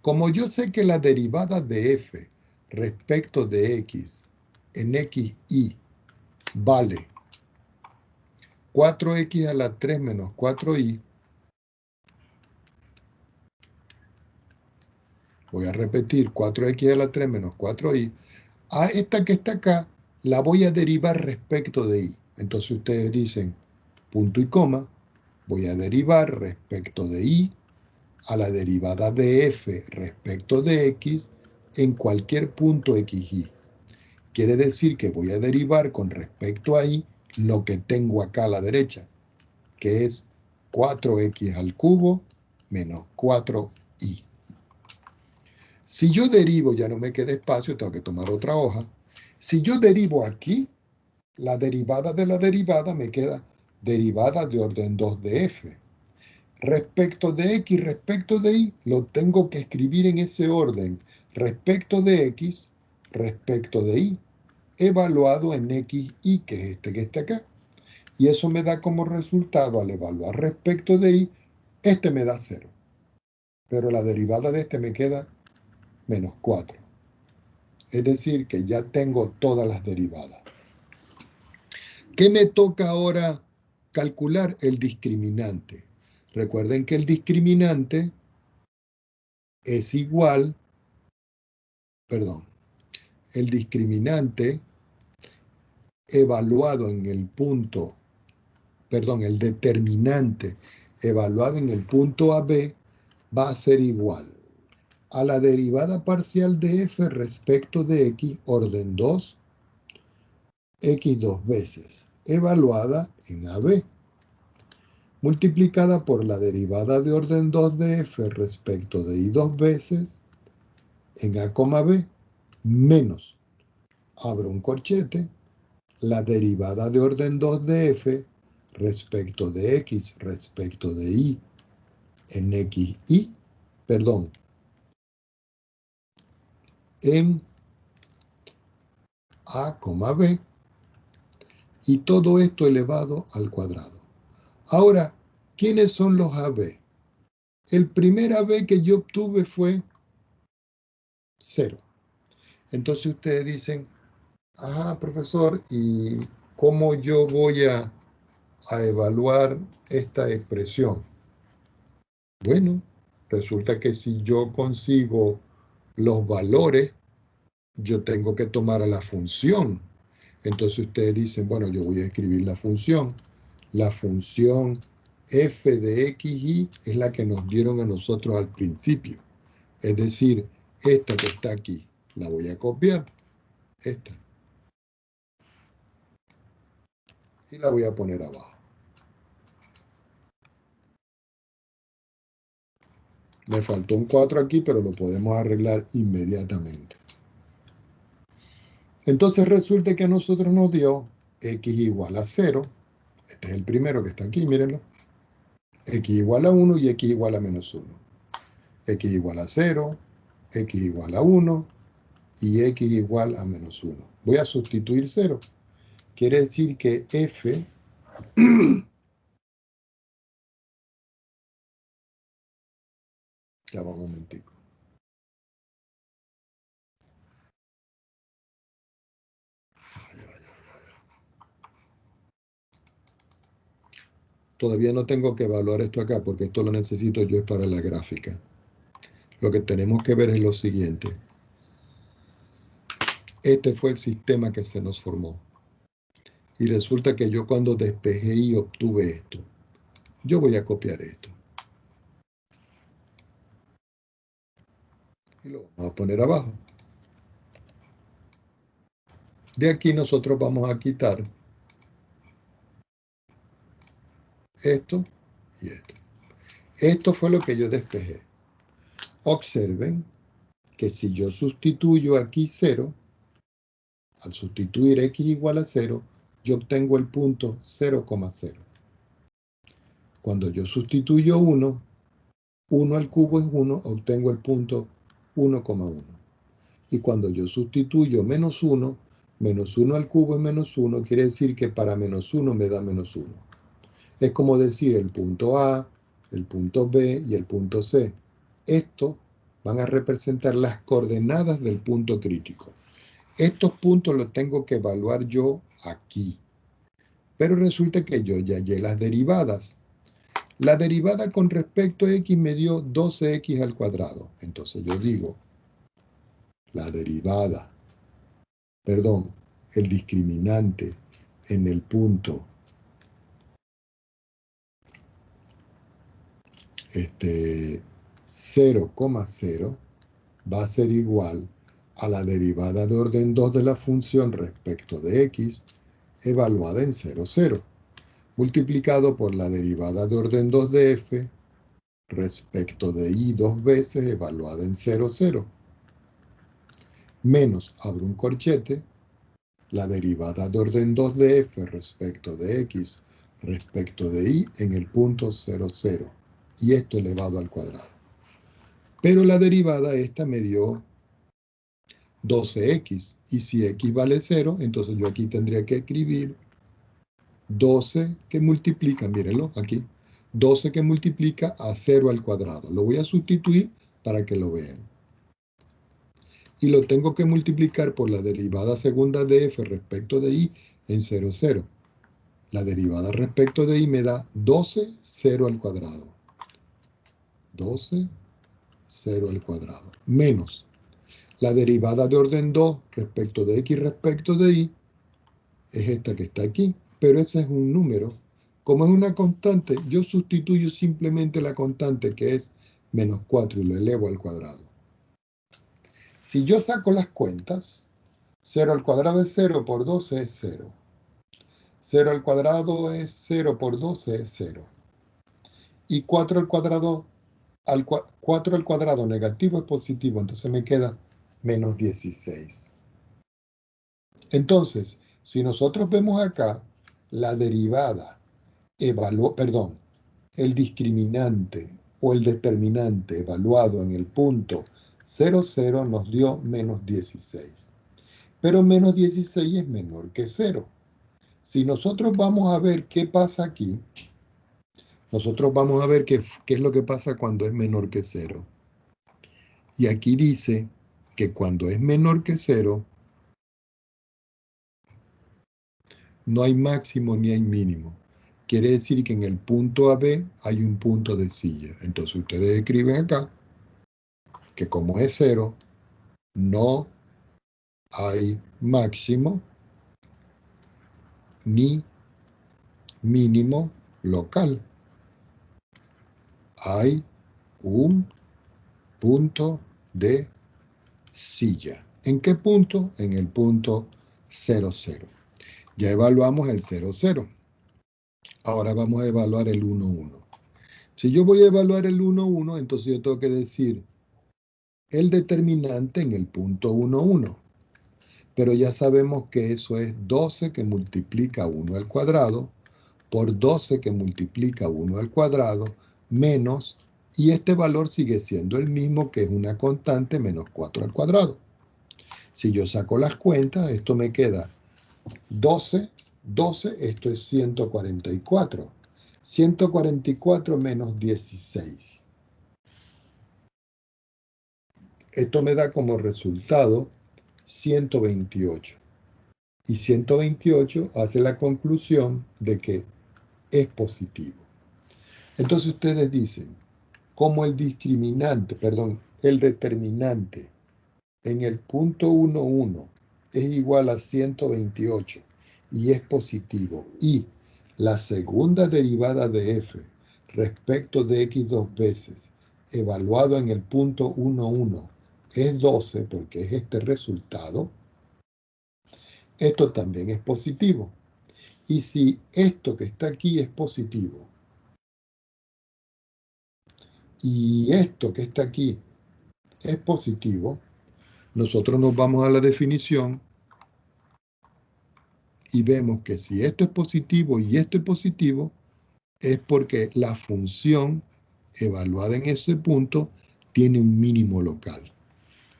como yo sé que la derivada de f respecto de x en xy vale 4x a la 3 menos 4y, voy a repetir 4x a la 3 menos 4y, a esta que está acá la voy a derivar respecto de y. Entonces ustedes dicen punto y coma, voy a derivar respecto de y a la derivada de f respecto de x en cualquier punto xy. Quiere decir que voy a derivar con respecto a y lo que tengo acá a la derecha, que es 4x al cubo menos 4y. Si yo derivo, ya no me queda espacio, tengo que tomar otra hoja. Si yo derivo aquí, la derivada de la derivada me queda derivada de orden 2 de f. Respecto de x, respecto de y, lo tengo que escribir en ese orden. Respecto de x, respecto de y, evaluado en xy, que es este que está acá. Y eso me da como resultado, al evaluar respecto de y, este me da 0. Pero la derivada de este me queda menos 4. Es decir, que ya tengo todas las derivadas. ¿Qué me toca ahora calcular? El discriminante. Recuerden que el discriminante es igual, el discriminante evaluado en el punto, el determinante evaluado en el punto AB va a ser igual a la derivada parcial de f respecto de x orden 2, x dos veces, evaluada en AB, multiplicada por la derivada de orden 2 de f respecto de y dos veces en A, B, menos, abro un corchete, la derivada de orden 2 de f respecto de x respecto de y en XI, perdón, en A, B, y todo esto elevado al cuadrado. Ahora, ¿quiénes son los AB? El primer AB que yo obtuve fue 0. Entonces ustedes dicen, ajá, profesor, ¿y cómo yo voy a evaluar esta expresión? Bueno, resulta que si yo consigo los valores, yo tengo que tomar a la función. Entonces ustedes dicen, bueno, yo voy a escribir la función. La función f de xy es la que nos dieron a nosotros al principio. Es decir, esta que está aquí, la voy a copiar, esta, y la voy a poner abajo. Me faltó un 4 aquí, pero lo podemos arreglar inmediatamente. Entonces resulta que a nosotros nos dio x igual a 0. Este es el primero que está aquí, mírenlo. X igual a 1 y x igual a menos 1. X igual a 0, x igual a 1 y x igual a menos 1. Voy a sustituir 0. Quiere decir que f ya va un momentico. Todavía no tengo que evaluar esto acá porque esto lo necesito yo es para la gráfica. Lo que tenemos que ver es lo siguiente. Este fue el sistema que se nos formó. Y resulta que yo cuando despejé y obtuve esto, yo voy a copiar esto. Y lo vamos a poner abajo. De aquí nosotros vamos a quitar esto y esto. Esto fue lo que yo despejé. Observen que si yo sustituyo aquí 0, al sustituir x igual a 0, yo obtengo el punto 0,0. Cuando yo sustituyo 1, 1 al cubo es 1, obtengo el punto 1,1. Y cuando yo sustituyo menos 1 al cubo es menos 1, quiere decir que para menos 1 me da menos 1. Es como decir el punto A, el punto B y el punto C. Estos van a representar las coordenadas del punto crítico. Estos puntos los tengo que evaluar yo aquí. Pero resulta que yo ya hallé las derivadas. La derivada con respecto a x me dio 12x al cuadrado. Entonces yo digo, la derivada, perdón, el discriminante en el punto 0,0 va a ser igual a la derivada de orden 2 de la función respecto de x evaluada en 0, 0, multiplicado por la derivada de orden 2 de f respecto de y dos veces evaluada en 0, 0, menos, abro un corchete, la derivada de orden 2 de f respecto de x respecto de y en el punto 0, 0, y esto elevado al cuadrado. Pero la derivada esta me dio 12x, y si x vale 0, entonces yo aquí tendría que escribir 12 que multiplica, mírenlo aquí, 12 que multiplica a 0 al cuadrado. Lo voy a sustituir para que lo vean. Y lo tengo que multiplicar por la derivada segunda de f respecto de y en 0, 0. La derivada respecto de y me da 12, 0 al cuadrado. 12, 0 al cuadrado. Menos la derivada de orden 2 respecto de x respecto de y es esta que está aquí. Pero ese es un número. Como es una constante, yo sustituyo simplemente la constante que es menos 4 y lo elevo al cuadrado. Si yo saco las cuentas, 0 al cuadrado es 0 por 12 es 0. 0 al cuadrado es 0 por 12 es 0. Y 4 al cuadrado, 4 al cuadrado negativo es positivo, entonces me queda menos 16. Entonces, si nosotros vemos acá, la derivada, el discriminante o el determinante evaluado en el punto 00 nos dio menos 16. Pero menos 16 es menor que 0. Si nosotros vamos a ver qué pasa aquí, nosotros vamos a ver qué es lo que pasa cuando es menor que 0. Y aquí dice que cuando es menor que 0, no hay máximo ni hay mínimo. Quiere decir que en el punto AB hay un punto de silla. Entonces ustedes escriben acá que como es 0, no hay máximo ni mínimo local. Hay un punto de silla. ¿En qué punto? En el punto 00. Ya evaluamos el 00. Ahora vamos a evaluar el 11. Si yo voy a evaluar el 11, entonces yo tengo que decir el determinante en el punto 11. Pero ya sabemos que eso es 12 que multiplica 1 al cuadrado por 12 que multiplica 1 al cuadrado menos, y este valor sigue siendo el mismo, que es una constante, menos 4 al cuadrado. Si yo saco las cuentas, esto me queda 12, esto es 144. 144 menos 16. Esto me da como resultado 128. Y 128 hace la conclusión de que es positivo. Entonces ustedes dicen, como el determinante en el punto 11 es igual a 128 y es positivo, y la segunda derivada de f respecto de x dos veces evaluado en el punto 11 es 12, porque es este resultado, esto también es positivo. Y si esto que está aquí es positivo y esto que está aquí es positivo, nosotros nos vamos a la definición y vemos que si esto es positivo y esto es positivo, es porque la función evaluada en ese punto tiene un mínimo local.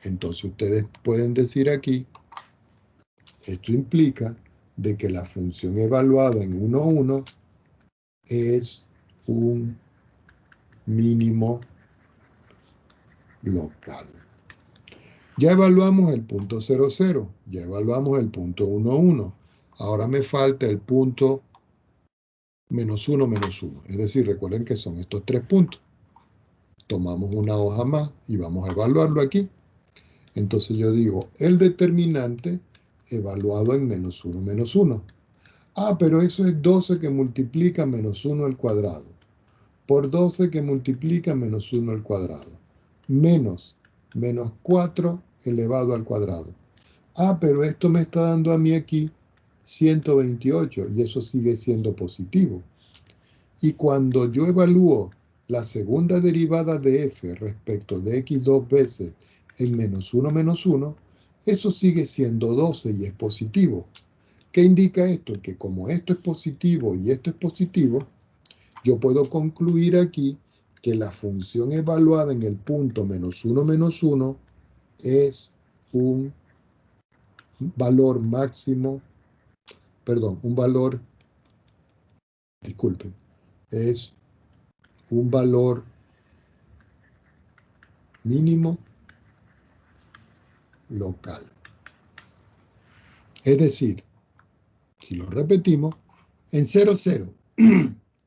Entonces ustedes pueden decir aquí, esto implica de que la función evaluada en 1,1 es un mínimo local. Ya evaluamos el punto 00, ya evaluamos el punto 11. Ahora me falta el punto menos 1, menos 1. Es decir, recuerden que son estos tres puntos. Tomamos una hoja más y vamos a evaluarlo aquí. Entonces yo digo, el determinante evaluado en menos 1, menos 1. Ah, pero eso es 12 que multiplica menos 1 al cuadrado, por 12 que multiplica menos 1 al cuadrado, menos 4 elevado al cuadrado. Ah, pero esto me está dando a mí aquí 128 y eso sigue siendo positivo. Y cuando yo evalúo la segunda derivada de f respecto de x dos veces en menos 1, eso sigue siendo 12 y es positivo. ¿Qué indica esto? Que como esto es positivo y esto es positivo, yo puedo concluir aquí que la función evaluada en el punto menos 1, es un valor máximo, es un valor mínimo local. Es decir, si lo repetimos, en 00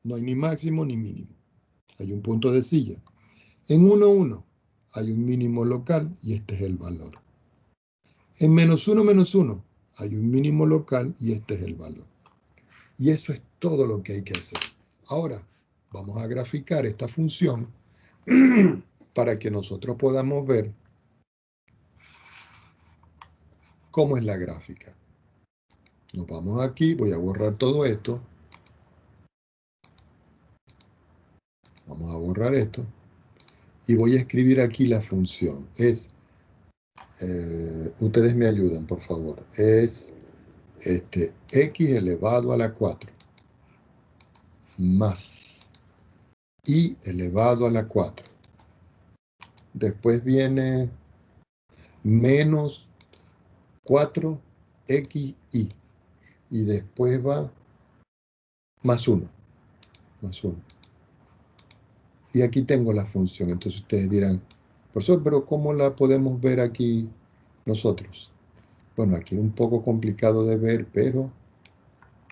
no hay ni máximo ni mínimo. Hay un punto de silla. En 1,1 hay un mínimo local y este es el valor. En menos 1, hay un mínimo local y este es el valor. Y eso es todo lo que hay que hacer. Ahora, vamos a graficar esta función para que nosotros podamos ver cómo es la gráfica. Nos vamos aquí, voy a borrar todo esto. Vamos a borrar esto. Y voy a escribir aquí la función. Ustedes me ayudan, por favor. Es x elevado a la 4 más i elevado a la 4. Después viene menos 4xi. Y después va más 1. Más 1. Y aquí tengo la función. Entonces ustedes dirán, profesor, pero ¿cómo la podemos ver aquí nosotros? Bueno, aquí es un poco complicado de ver, pero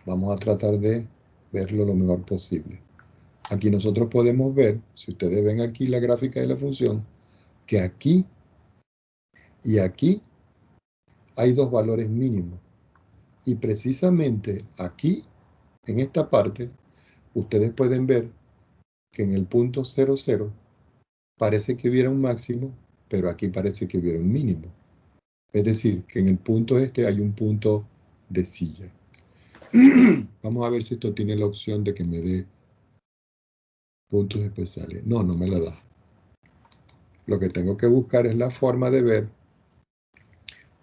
vamos a tratar de verlo lo mejor posible. Aquí nosotros podemos ver, si ustedes ven aquí la gráfica de la función, que aquí y aquí hay dos valores mínimos. Y precisamente aquí, en esta parte, ustedes pueden ver que en el punto 00 parece que hubiera un máximo, pero aquí parece que hubiera un mínimo. Es decir, que en el punto este hay un punto de silla. Vamos a ver si esto tiene la opción de que me dé puntos especiales. No, no me la da. Lo que tengo que buscar es la forma de ver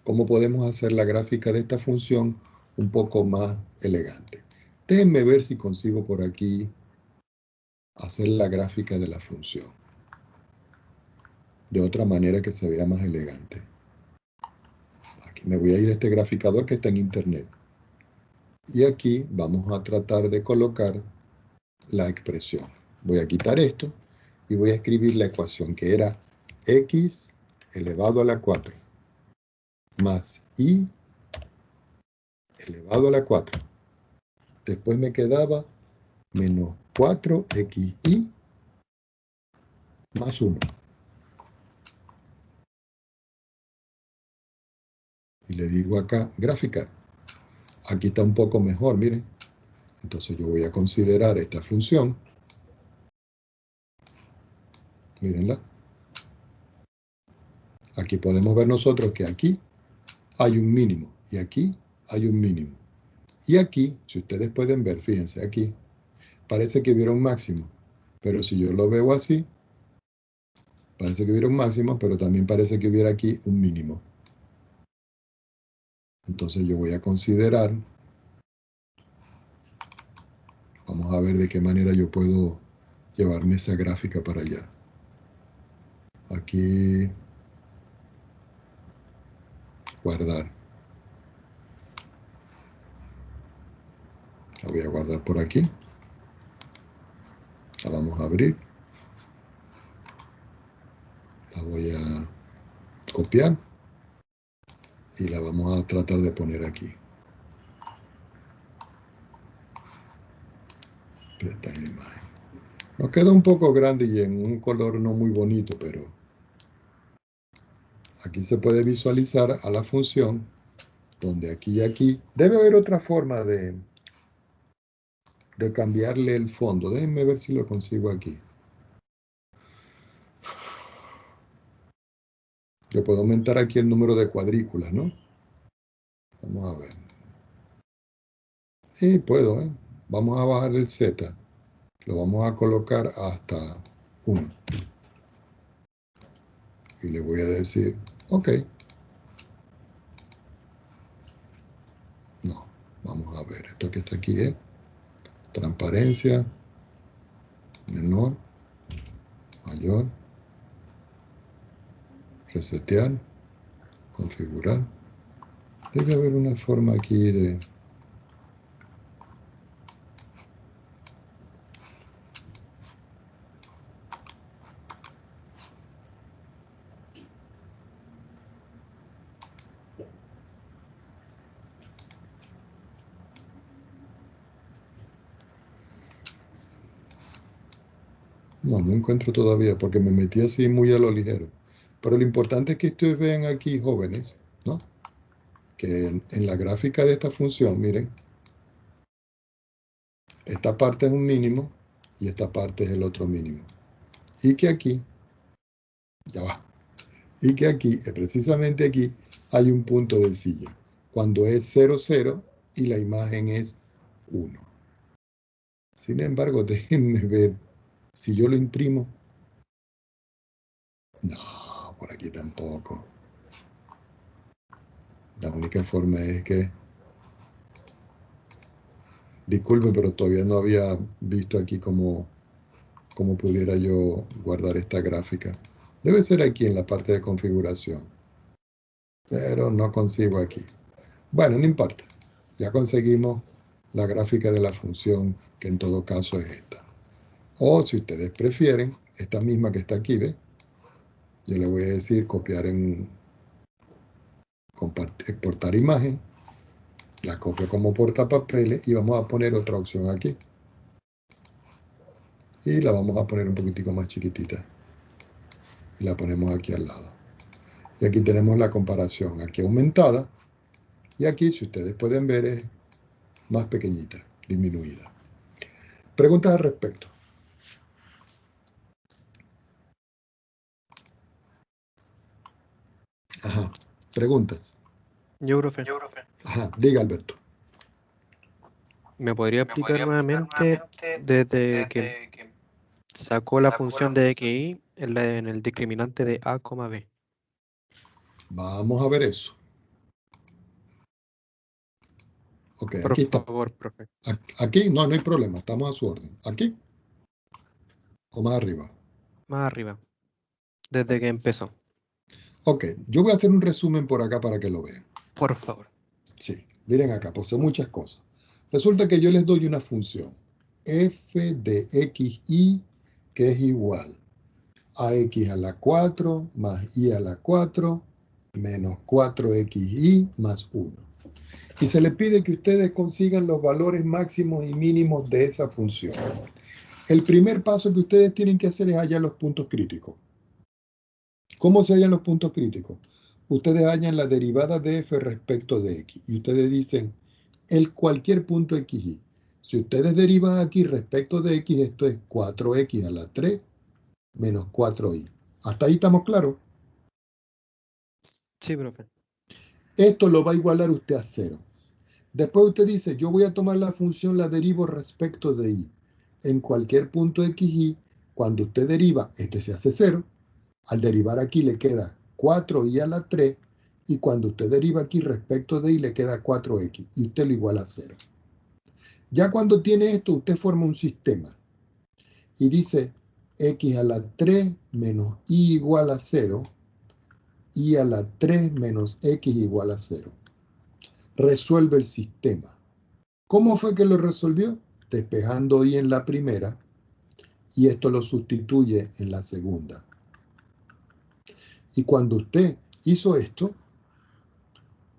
cómo podemos hacer la gráfica de esta función un poco más elegante. Déjenme ver si consigo por aquí hacer la gráfica de la función de otra manera que se vea más elegante. Aquí me voy a ir a este graficador que está en internet. Y aquí vamos a tratar de colocar la expresión. Voy a quitar esto y voy a escribir la ecuación que era x elevado a la 4 más y elevado a la 4. Después me quedaba menos 4xy más 1. Y le digo acá, graficar. Aquí está un poco mejor, miren. Entonces yo voy a considerar esta función. Mírenla. Aquí podemos ver nosotros que aquí hay un mínimo y aquí hay un mínimo. Y aquí, si ustedes pueden ver, fíjense aquí, parece que hubiera un máximo. Pero si yo lo veo así, parece que hubiera un máximo, pero también parece que hubiera aquí un mínimo. Entonces yo voy a considerar, vamos a ver de qué manera yo puedo llevarme esa gráfica para allá. Aquí, guardar. La voy a guardar por aquí. La vamos a abrir. La voy a copiar. Y la vamos a tratar de poner aquí. Esta es la imagen. Nos queda un poco grande y en un color no muy bonito, pero aquí se puede visualizar a la función donde aquí y aquí debe haber otra forma de cambiarle el fondo. Déjenme ver si lo consigo aquí. Yo puedo aumentar aquí el número de cuadrículas, ¿no? Vamos a ver. Sí, puedo, ¿eh? Vamos a bajar el Z. Lo vamos a colocar hasta 1. Y le voy a decir, ok. No, vamos a ver. Esto que está aquí es transparencia, menor, mayor, resetear, configurar. Debe haber una forma aquí de... No, no encuentro todavía porque me metí así muy a lo ligero. Pero lo importante es que ustedes vean aquí, jóvenes, ¿no? Que en la gráfica de esta función, miren, esta parte es un mínimo y esta parte es el otro mínimo. Y que aquí, ya va, y que aquí, precisamente aquí, hay un punto de silla. Cuando es 0, 0 y la imagen es 1. Sin embargo, déjenme ver si yo lo imprimo. No, por aquí tampoco. La única forma es que... Disculpe, pero todavía no había visto aquí cómo cómo pudiera yo guardar esta gráfica. Debe ser aquí en la parte de configuración, pero no consigo aquí. Bueno, no importa. Ya conseguimos la gráfica de la función, que en todo caso es esta. O si ustedes prefieren, esta misma que está aquí, ¿ve? Yo le voy a decir copiar en exportar imagen, la copio como portapapeles y vamos a poner otra opción aquí. Y la vamos a poner un poquitico más chiquitita. Y la ponemos aquí al lado. Y aquí tenemos la comparación, aquí aumentada. Y aquí, si ustedes pueden ver, es más pequeñita, disminuida. Preguntas al respecto. Ajá, preguntas. Yo, profe, Ajá, diga Alberto. ¿me podría explicar nuevamente desde que sacó la función de xy en el discriminante de a, b? Vamos a ver eso. Ok, Por aquí está. favor, profe. Aquí no hay problema, estamos a su orden. ¿Aquí o más arriba? Más arriba, desde que empezó. Ok, yo voy a hacer un resumen por acá para que lo vean. Por favor. Sí, miren acá, pues son muchas cosas. Resulta que yo les doy una función, f de xy, que es igual a x a la 4 más y a la 4 menos 4xy más 1. Y se les pide que ustedes consigan los valores máximos y mínimos de esa función. El primer paso que ustedes tienen que hacer es hallar los puntos críticos. ¿Cómo se hallan los puntos críticos? Ustedes hallan la derivada de f respecto de x. Y ustedes dicen, cualquier punto xy. Si ustedes derivan aquí respecto de x, esto es 4x a la 3 menos 4y. ¿Hasta ahí estamos claros? Sí, profe. Esto lo va a igualar usted a 0. Después usted dice, yo voy a tomar la función, la derivo respecto de y. En cualquier punto xy, cuando usted deriva, este se hace 0. Al derivar aquí le queda 4y a la 3. Y cuando usted deriva aquí respecto de y, le queda 4x. Y usted lo iguala a 0. Ya cuando tiene esto, usted forma un sistema. Y dice, x a la 3 menos y igual a 0. Y a la 3 menos x igual a 0. Resuelve el sistema. ¿Cómo fue que lo resolvió? Despejando y en la primera, y esto lo sustituye en la segunda. Y cuando usted hizo esto,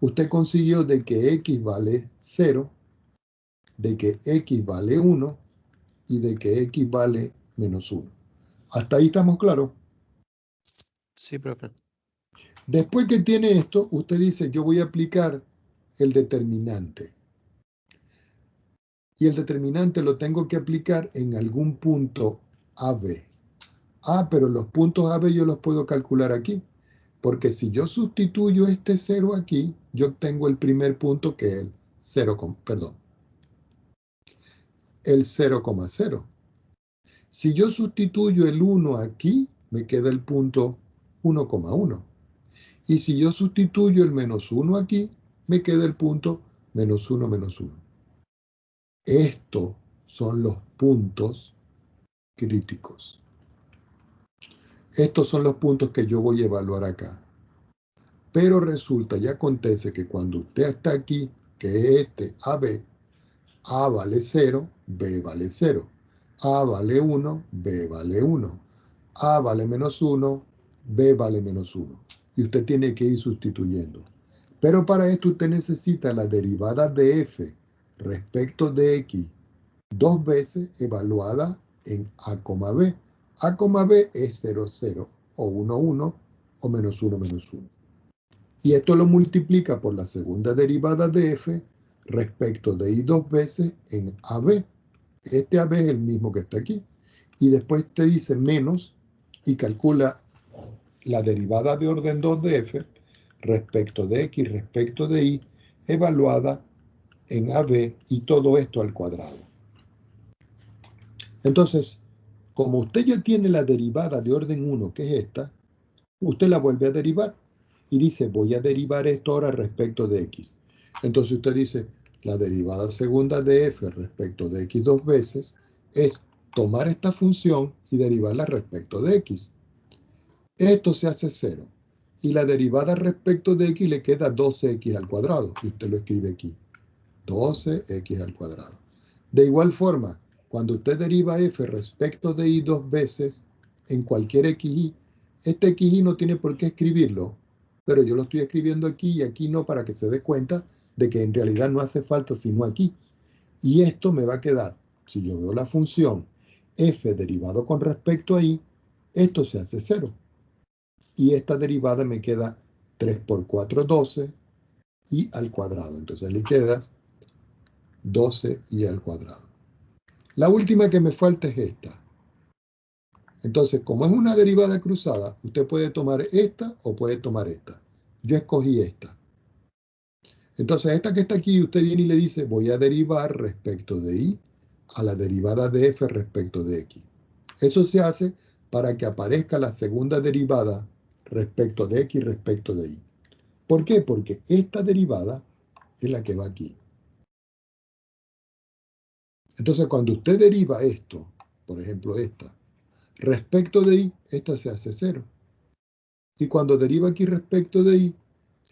usted consiguió de que x vale 0, de que x vale 1 y de que x vale menos 1. ¿Hasta ahí estamos claros? Sí, profe. Después que tiene esto, usted dice, yo voy a aplicar el determinante. Y el determinante lo tengo que aplicar en algún punto AB. Ah, pero los puntos AB yo los puedo calcular aquí. Porque si yo sustituyo este 0 aquí, yo obtengo el primer punto que es el 0, el 0,0. Si yo sustituyo el 1 aquí, me queda el punto 1,1. Y si yo sustituyo el menos 1 aquí, me queda el punto menos 1, menos 1. Estos son los puntos críticos. Estos son los puntos que yo voy a evaluar acá. Pero resulta y acontece que cuando usted está aquí, que es este AB, A vale 0, B vale 0. A vale 1, B vale 1. A vale menos 1, B vale menos 1. Y usted tiene que ir sustituyendo. Pero para esto usted necesita la derivada de f respecto de x dos veces evaluada en a, b. A, b es 0, 0 o 1, 1 o menos 1, menos 1. Y esto lo multiplica por la segunda derivada de f respecto de y dos veces en AB. Este AB es el mismo que está aquí. Y después te dice menos y calcula la derivada de orden 2 de f respecto de x respecto de y evaluada en AB y todo esto al cuadrado. Entonces, como usted ya tiene la derivada de orden 1, que es esta, usted la vuelve a derivar y dice, voy a derivar esto ahora respecto de x. Entonces usted dice, la derivada segunda de f respecto de x dos veces es tomar esta función y derivarla respecto de x. Esto se hace 0. Y la derivada respecto de x le queda 12x al cuadrado. Y usted lo escribe aquí. 12x al cuadrado. De igual forma, cuando usted deriva f respecto de y dos veces en cualquier xy, este xy no tiene por qué escribirlo, pero yo lo estoy escribiendo aquí y aquí no, para que se dé cuenta de que en realidad no hace falta sino aquí. Y esto me va a quedar, si yo veo la función f derivado con respecto a y, esto se hace 0. Y esta derivada me queda 3 por 4, 12, y al cuadrado. Entonces le queda 12y al cuadrado. La última que me falta es esta. Entonces, como es una derivada cruzada, usted puede tomar esta o puede tomar esta. Yo escogí esta. Entonces, esta que está aquí, usted viene y le dice, voy a derivar respecto de y a la derivada de f respecto de x. Eso se hace para que aparezca la segunda derivada respecto de x respecto de y. ¿Por qué? Porque esta derivada es la que va aquí. Entonces, cuando usted deriva esto, por ejemplo esta, respecto de y, esta se hace 0. Y cuando deriva aquí respecto de y,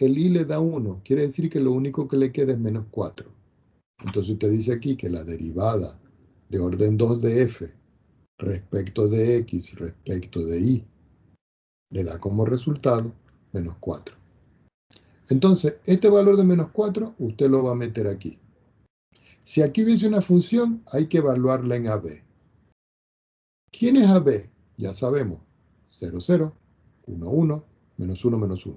el y le da 1. Quiere decir que lo único que le queda es menos 4. Entonces usted dice aquí que la derivada de orden 2 de f respecto de x respecto de y le da como resultado menos 4. Entonces, este valor de menos 4 usted lo va a meter aquí. Si aquí hubiese una función, hay que evaluarla en AB. ¿Quién es AB? Ya sabemos. 0, 0, 1, 1, menos 1, menos 1.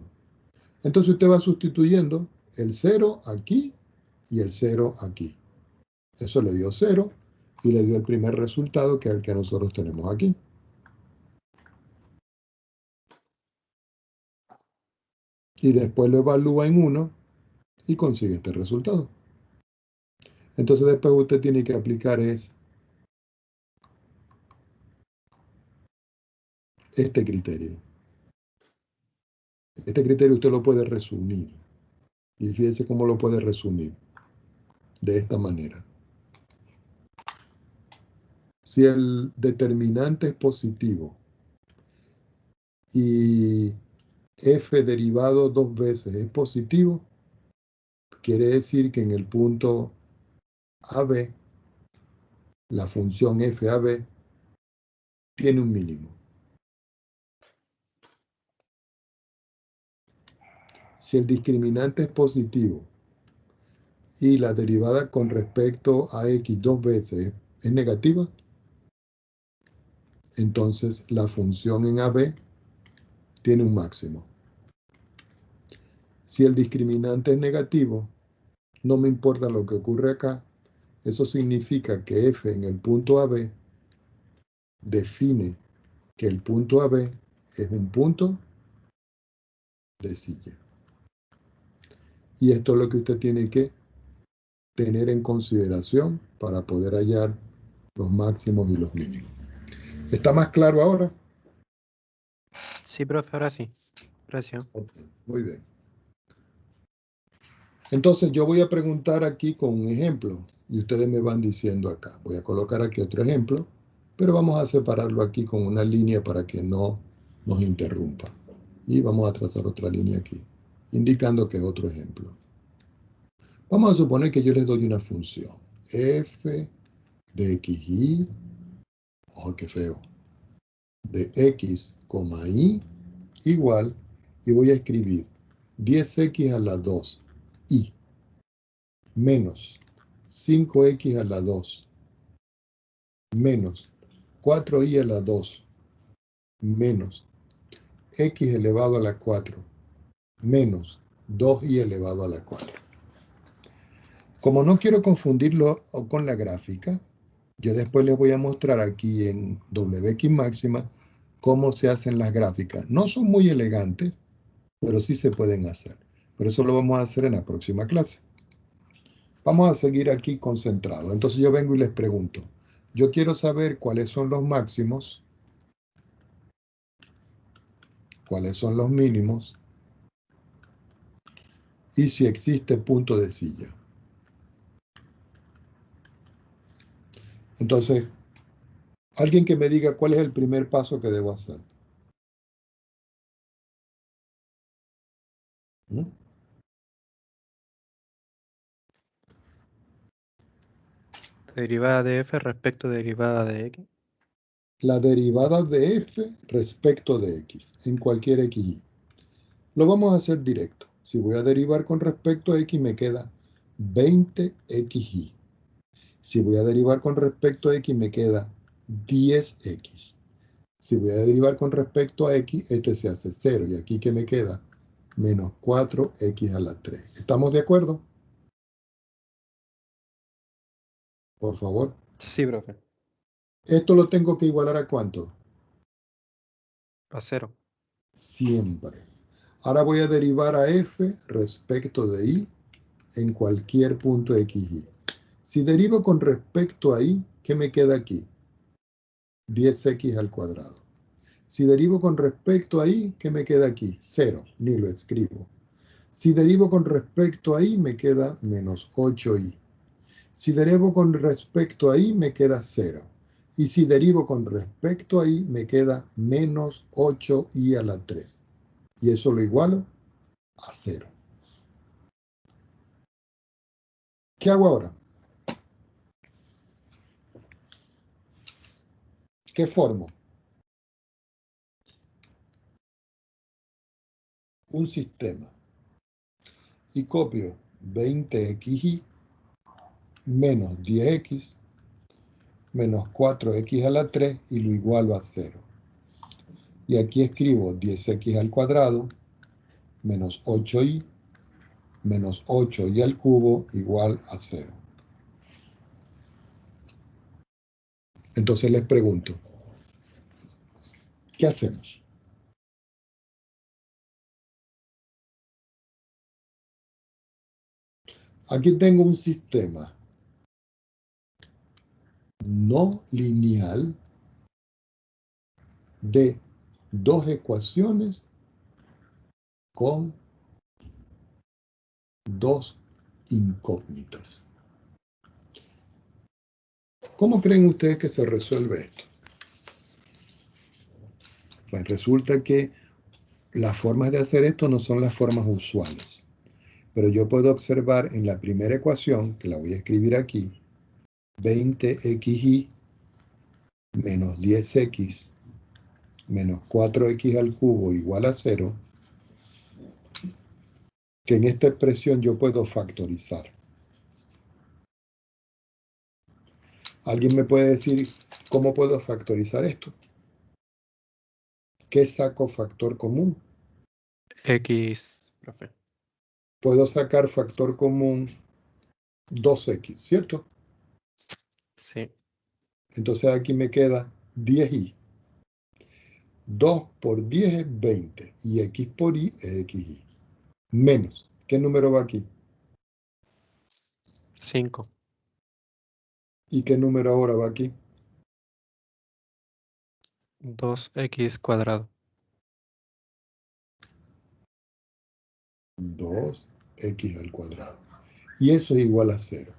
Entonces usted va sustituyendo el 0 aquí y el 0 aquí. Eso le dio 0 y le dio el primer resultado, que es el que nosotros tenemos aquí. Y después lo evalúa en 1 y consigue este resultado. Entonces después usted tiene que aplicar este criterio. Este criterio usted lo puede resumir. Y fíjese cómo lo puede resumir. De esta manera. Si el determinante es positivo y f derivado dos veces es positivo, quiere decir que en el punto AB, la función FAB tiene un mínimo. Si el discriminante es positivo y la derivada con respecto a x dos veces es negativa, entonces la función en AB tiene un máximo. Si el discriminante es negativo, no me importa lo que ocurre acá, eso significa que f en el punto AB define que el punto AB es un punto de silla. Y esto es lo que usted tiene que tener en consideración para poder hallar los máximos y los mínimos. ¿Está más claro ahora? Sí, profe, ahora sí. Gracias. Okay, muy bien. Entonces yo voy a preguntar aquí con un ejemplo y ustedes me van diciendo acá. Voy a colocar aquí otro ejemplo, pero vamos a separarlo aquí con una línea para que no nos interrumpa. Y vamos a trazar otra línea aquí, indicando que es otro ejemplo. Vamos a suponer que yo les doy una función. F de xy, ojo qué feo, de x, y igual, y voy a escribir 10x a la 2 y menos 5x a la 2 menos 4y a la 2 menos x elevado a la 4 menos 2y elevado a la 4. Como no quiero confundirlo con la gráfica, yo después les voy a mostrar aquí en WX máxima cómo se hacen las gráficas. No son muy elegantes, pero sí se pueden hacer. Pero eso lo vamos a hacer en la próxima clase. Vamos a seguir aquí concentrados. Entonces yo vengo y les pregunto. Yo quiero saber cuáles son los máximos, cuáles son los mínimos y si existe punto de silla. Entonces, Alguien que me diga cuál es el primer paso que debo hacer. ¿Mm? Derivada de f respecto de derivada de x. La derivada de f respecto de x, en cualquier xy. Lo vamos a hacer directo. Si voy a derivar con respecto a x, me queda 20xy. Si voy a derivar con respecto a x, me queda 10x. Si voy a derivar con respecto a x, este se hace 0. Y aquí, ¿qué me queda? Menos 4x a la 3. ¿Estamos de acuerdo? Por favor. Sí, profe. Esto lo tengo que igualar ¿a cuánto? A 0. Siempre. Ahora voy a derivar a f respecto de y en cualquier punto xy. Si derivo con respecto a y, ¿qué me queda aquí? 10x al cuadrado. Si derivo con respecto a y, ¿qué me queda aquí? 0, ni lo escribo. Si derivo con respecto a y, me queda menos 8y. Si derivo con respecto a y, me queda 0. Y si derivo con respecto a y, me queda menos 8y a la 3. Y eso lo igualo a 0. ¿Qué hago ahora? ¿Qué formo? Un sistema. Y copio 20xy menos 10x menos 4x a la 3 y lo igualo a 0. Y aquí escribo 10x al cuadrado menos 8y menos 8y al cubo igual a 0. Entonces les pregunto, ¿qué hacemos? Aquí tengo un sistema no lineal de dos ecuaciones con dos incógnitas. ¿Cómo creen ustedes que se resuelve esto? Pues resulta que las formas de hacer esto no son las formas usuales. Pero yo puedo observar en la primera ecuación, que la voy a escribir aquí, 20xy menos 10x menos 4x al cubo igual a 0, que en esta expresión yo puedo factorizar. ¿Alguien me puede decir cómo puedo factorizar esto? ¿Qué saco factor común? X, profe. Puedo sacar factor común 2x, ¿cierto? Sí. Entonces aquí me queda 10y. 2 por 10 es 20 y x por y es xy. Menos. ¿Qué número va aquí? 5. ¿Y qué número ahora va aquí? 2x cuadrado. 2x al cuadrado. Y eso es igual a 0.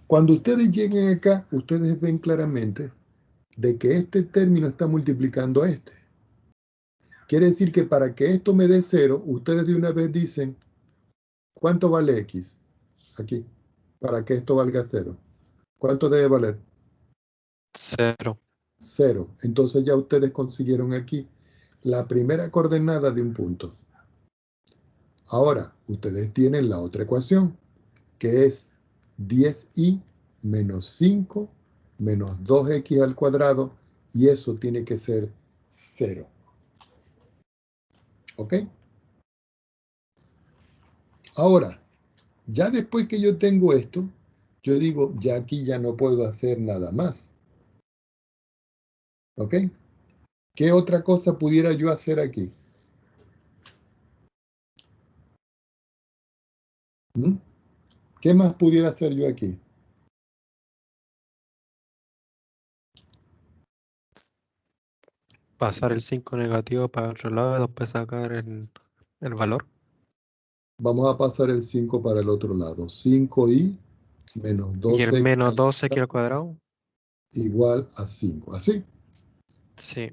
Cuando ustedes lleguen acá, ustedes ven claramente de que este término está multiplicando a este. Quiere decir que para que esto me dé 0, ustedes de una vez dicen, ¿cuánto vale x? Aquí, para que esto valga 0. ¿Cuánto debe valer? 0. 0. Entonces ya ustedes consiguieron aquí la primera coordenada de un punto. Ahora, ustedes tienen la otra ecuación, que es 10y menos 5 menos 2x al cuadrado, y eso tiene que ser 0. ¿Ok? Ahora, ya después que yo tengo esto, yo digo, ya aquí ya no puedo hacer nada más. ¿Ok? ¿Qué otra cosa pudiera yo hacer aquí? ¿Mm? ¿Qué más pudiera hacer yo aquí? Pasar el 5 negativo para otro lado y después sacar el valor. Vamos a pasar el 5 para el otro lado. 5y menos Y el 12x menos al 12x al cuadrado cuadrado. igual a 5. ¿Así? Sí.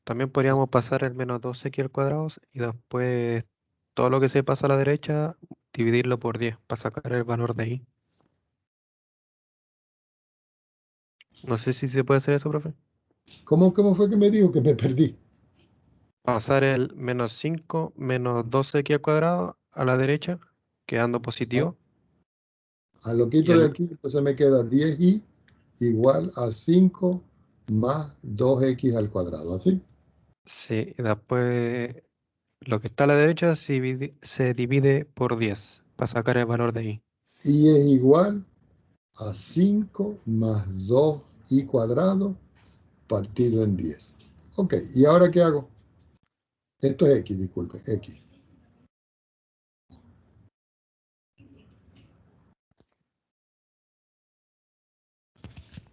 También podríamos pasar el menos 2x al cuadrado y después todo lo que se pasa a la derecha, dividirlo por 10 para sacar el valor de ahí. No sé si se puede hacer eso, profe. ¿Cómo fue que me dijo que me perdí? Pasar el menos 5 menos 12x al cuadrado a la derecha, quedando Ah, positivo. a lo Y quito de el, aquí, entonces me queda 10y igual a 5 más 2x al cuadrado. ¿Así? sí, y después lo que está a la derecha se divide por 10 para sacar el valor de ahí. Y es igual a 5 más 2y cuadrado partido en 10. Ok, ¿y ahora qué hago? Esto es x, disculpe, x.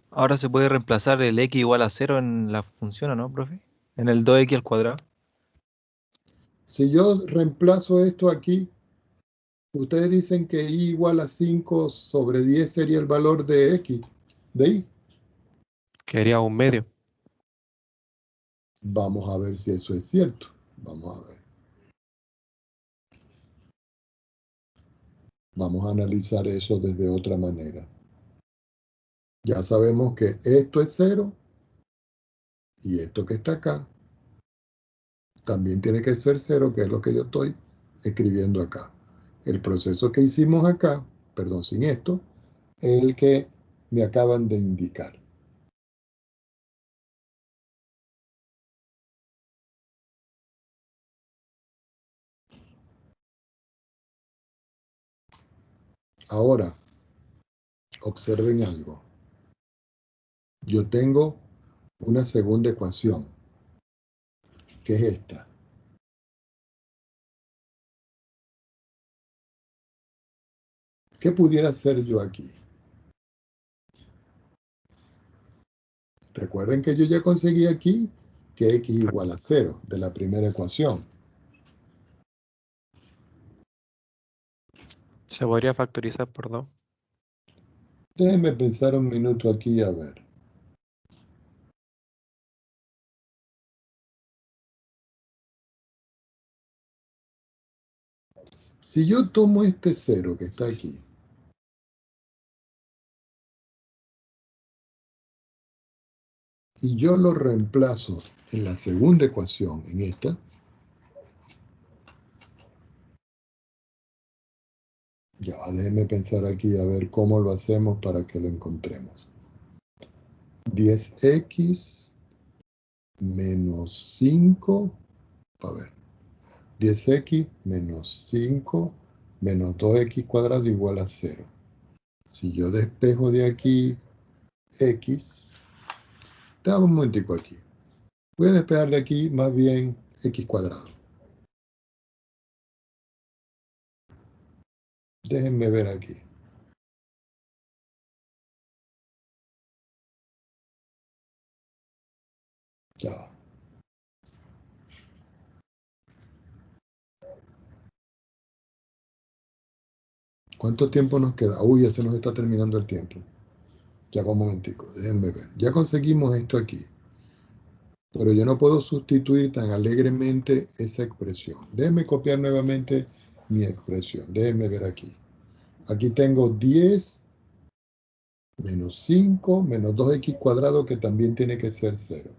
Ahora se puede reemplazar el x igual a 0 en la función, ¿o no, profe? En el 2x al cuadrado. Si yo reemplazo esto aquí, ustedes dicen que y igual a 5 sobre 10 sería el valor de x, de y. Quedaría un medio. Vamos a ver si eso es cierto. Vamos a ver. Vamos a analizar eso desde otra manera. Ya sabemos que esto es 0 y esto que está acá también tiene que ser 0, que es lo que yo estoy escribiendo acá. El proceso que hicimos acá, perdón, sin esto, es el que me acaban de indicar. Ahora, observen algo. Yo tengo una segunda ecuación, que es esta. ¿Qué pudiera hacer yo aquí? Recuerden que yo ya conseguí aquí que x igual a 0 de la primera ecuación. Se podría factorizar por 2. Déjenme pensar un minuto aquí a ver. Si yo tomo este 0 que está aquí, y yo lo reemplazo en la segunda ecuación, en esta, ya va, déjenme pensar aquí a ver cómo lo hacemos para que lo encontremos. 10x menos 5, a ver, 10x menos 5 menos 2x cuadrado igual a 0. Si yo despejo de aquí x, dame un momentico aquí. Voy a despejar de aquí más bien x cuadrado. Déjenme ver aquí. Ya va. ¿Cuánto tiempo nos queda? Uy, ya se nos está terminando el tiempo. Ya va un momentico, déjenme ver. Ya conseguimos esto aquí. Pero yo no puedo sustituir tan alegremente esa expresión. Déjenme copiar nuevamente mi expresión. Déjenme ver aquí. Aquí tengo 10 menos 5 menos 2x cuadrado, que también tiene que ser 0.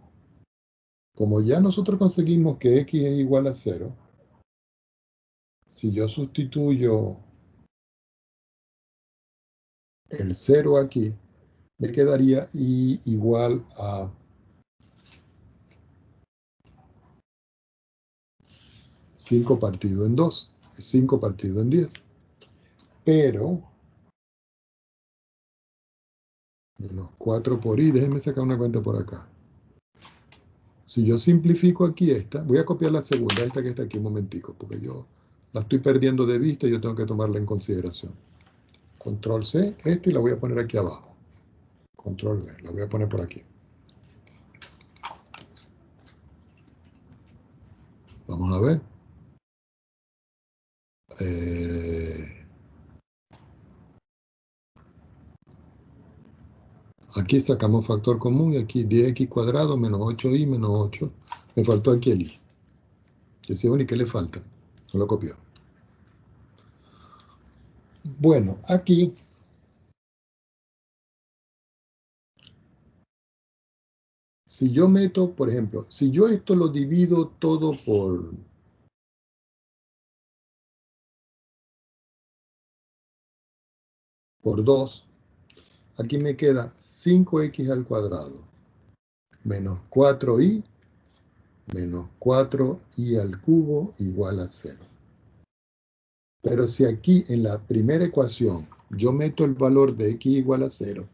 Como ya nosotros conseguimos que x es igual a 0, si yo sustituyo el 0 aquí, me quedaría y igual a 5 partido en 2, 5 partido en 10. Pero, menos 4 por i, déjenme sacar una cuenta por acá. Si yo simplifico aquí esta, voy a copiar la segunda, esta que está aquí un momentico, porque yo la estoy perdiendo de vista y yo tengo que tomarla en consideración. Control C, esta, y la voy a poner aquí abajo. Control V, la voy a poner por aquí. Vamos a ver. Aquí sacamos factor común y aquí 10x cuadrado menos 8y menos 8. Me faltó aquí el y. Decía, bueno, ¿y qué le falta? No lo copió. Bueno, aquí si yo meto, por ejemplo, si yo esto lo divido todo por 2, aquí me queda 5x al cuadrado menos 4y menos 4y al cubo igual a 0. Pero si aquí en la primera ecuación yo meto el valor de x igual a 0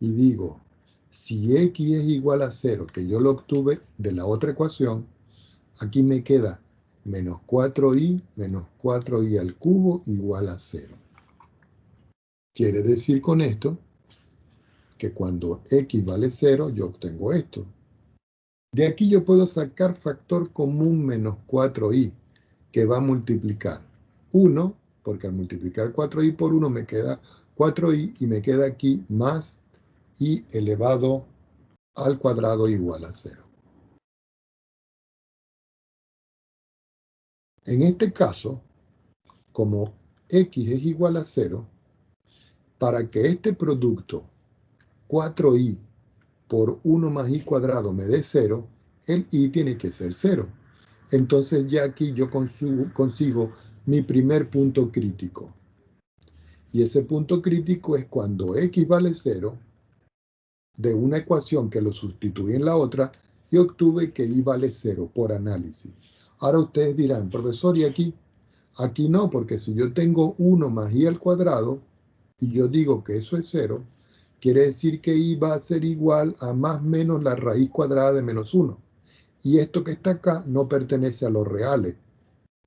y digo, si x es igual a 0, que yo lo obtuve de la otra ecuación, aquí me queda menos 4y al cubo igual a 0. Quiere decir con esto que cuando x vale 0, yo obtengo esto. De aquí yo puedo sacar factor común menos 4y, que va a multiplicar 1, porque al multiplicar 4y por 1 me queda 4y y me queda aquí más y elevado al cuadrado igual a 0. En este caso, como x es igual a 0, para que este producto 4y por 1 más y cuadrado me dé 0, el y tiene que ser 0. Entonces ya aquí yo consigo mi primer punto crítico. Y ese punto crítico es cuando x vale 0, de una ecuación que lo sustituí en la otra, y obtuve que y vale 0 por análisis. Ahora ustedes dirán, profesor, ¿y aquí? Aquí no, porque si yo tengo 1 más y al cuadrado, y yo digo que eso es 0, quiere decir que y va a ser igual a más menos la raíz cuadrada de menos 1. Y esto que está acá no pertenece a los reales.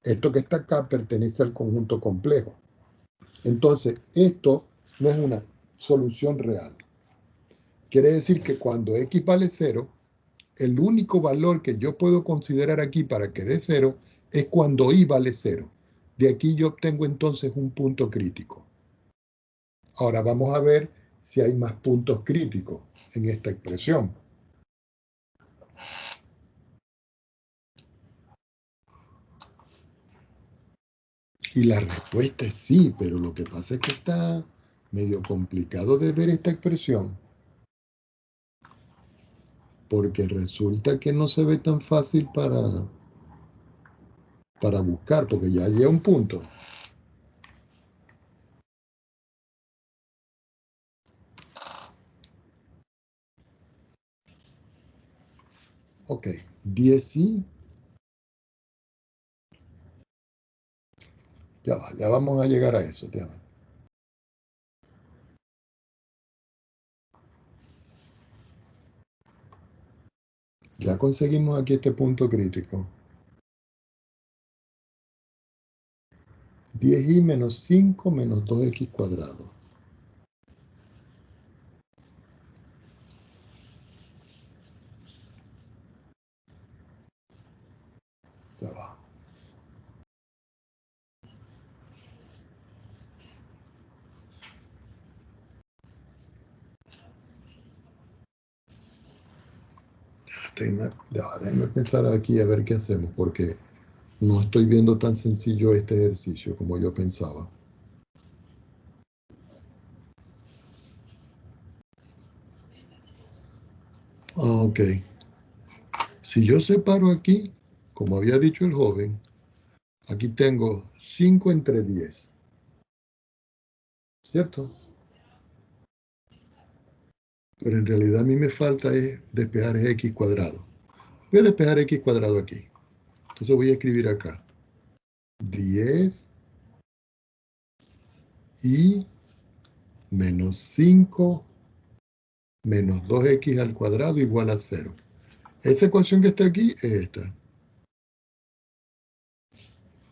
Esto que está acá pertenece al conjunto complejo. Entonces, esto no es una solución real. Quiere decir que cuando x vale 0, el único valor que yo puedo considerar aquí para que dé 0 es cuando y vale 0. De aquí yo obtengo entonces un punto crítico. Ahora vamos a ver si hay más puntos críticos en esta expresión. Y la respuesta es sí, pero lo que pasa es que está medio complicado de ver esta expresión. Porque resulta que no se ve tan fácil para buscar, porque ya llega un punto. Ok, 10y. Ya vamos a llegar a eso. Ya conseguimos aquí este punto crítico. 10y menos 5 menos 2x cuadrado. Ya va. Déjame pensar aquí a ver qué hacemos, porque no estoy viendo tan sencillo este ejercicio como yo pensaba. Ok. Si yo separo aquí, como había dicho el joven, aquí tengo 5 entre 10. ¿Cierto? Pero en realidad a mí me falta es despejar x cuadrado. Voy a despejar x cuadrado aquí. Entonces voy a escribir acá. 10 y menos 5 menos 2x al cuadrado igual a 0. Esa ecuación que está aquí es esta.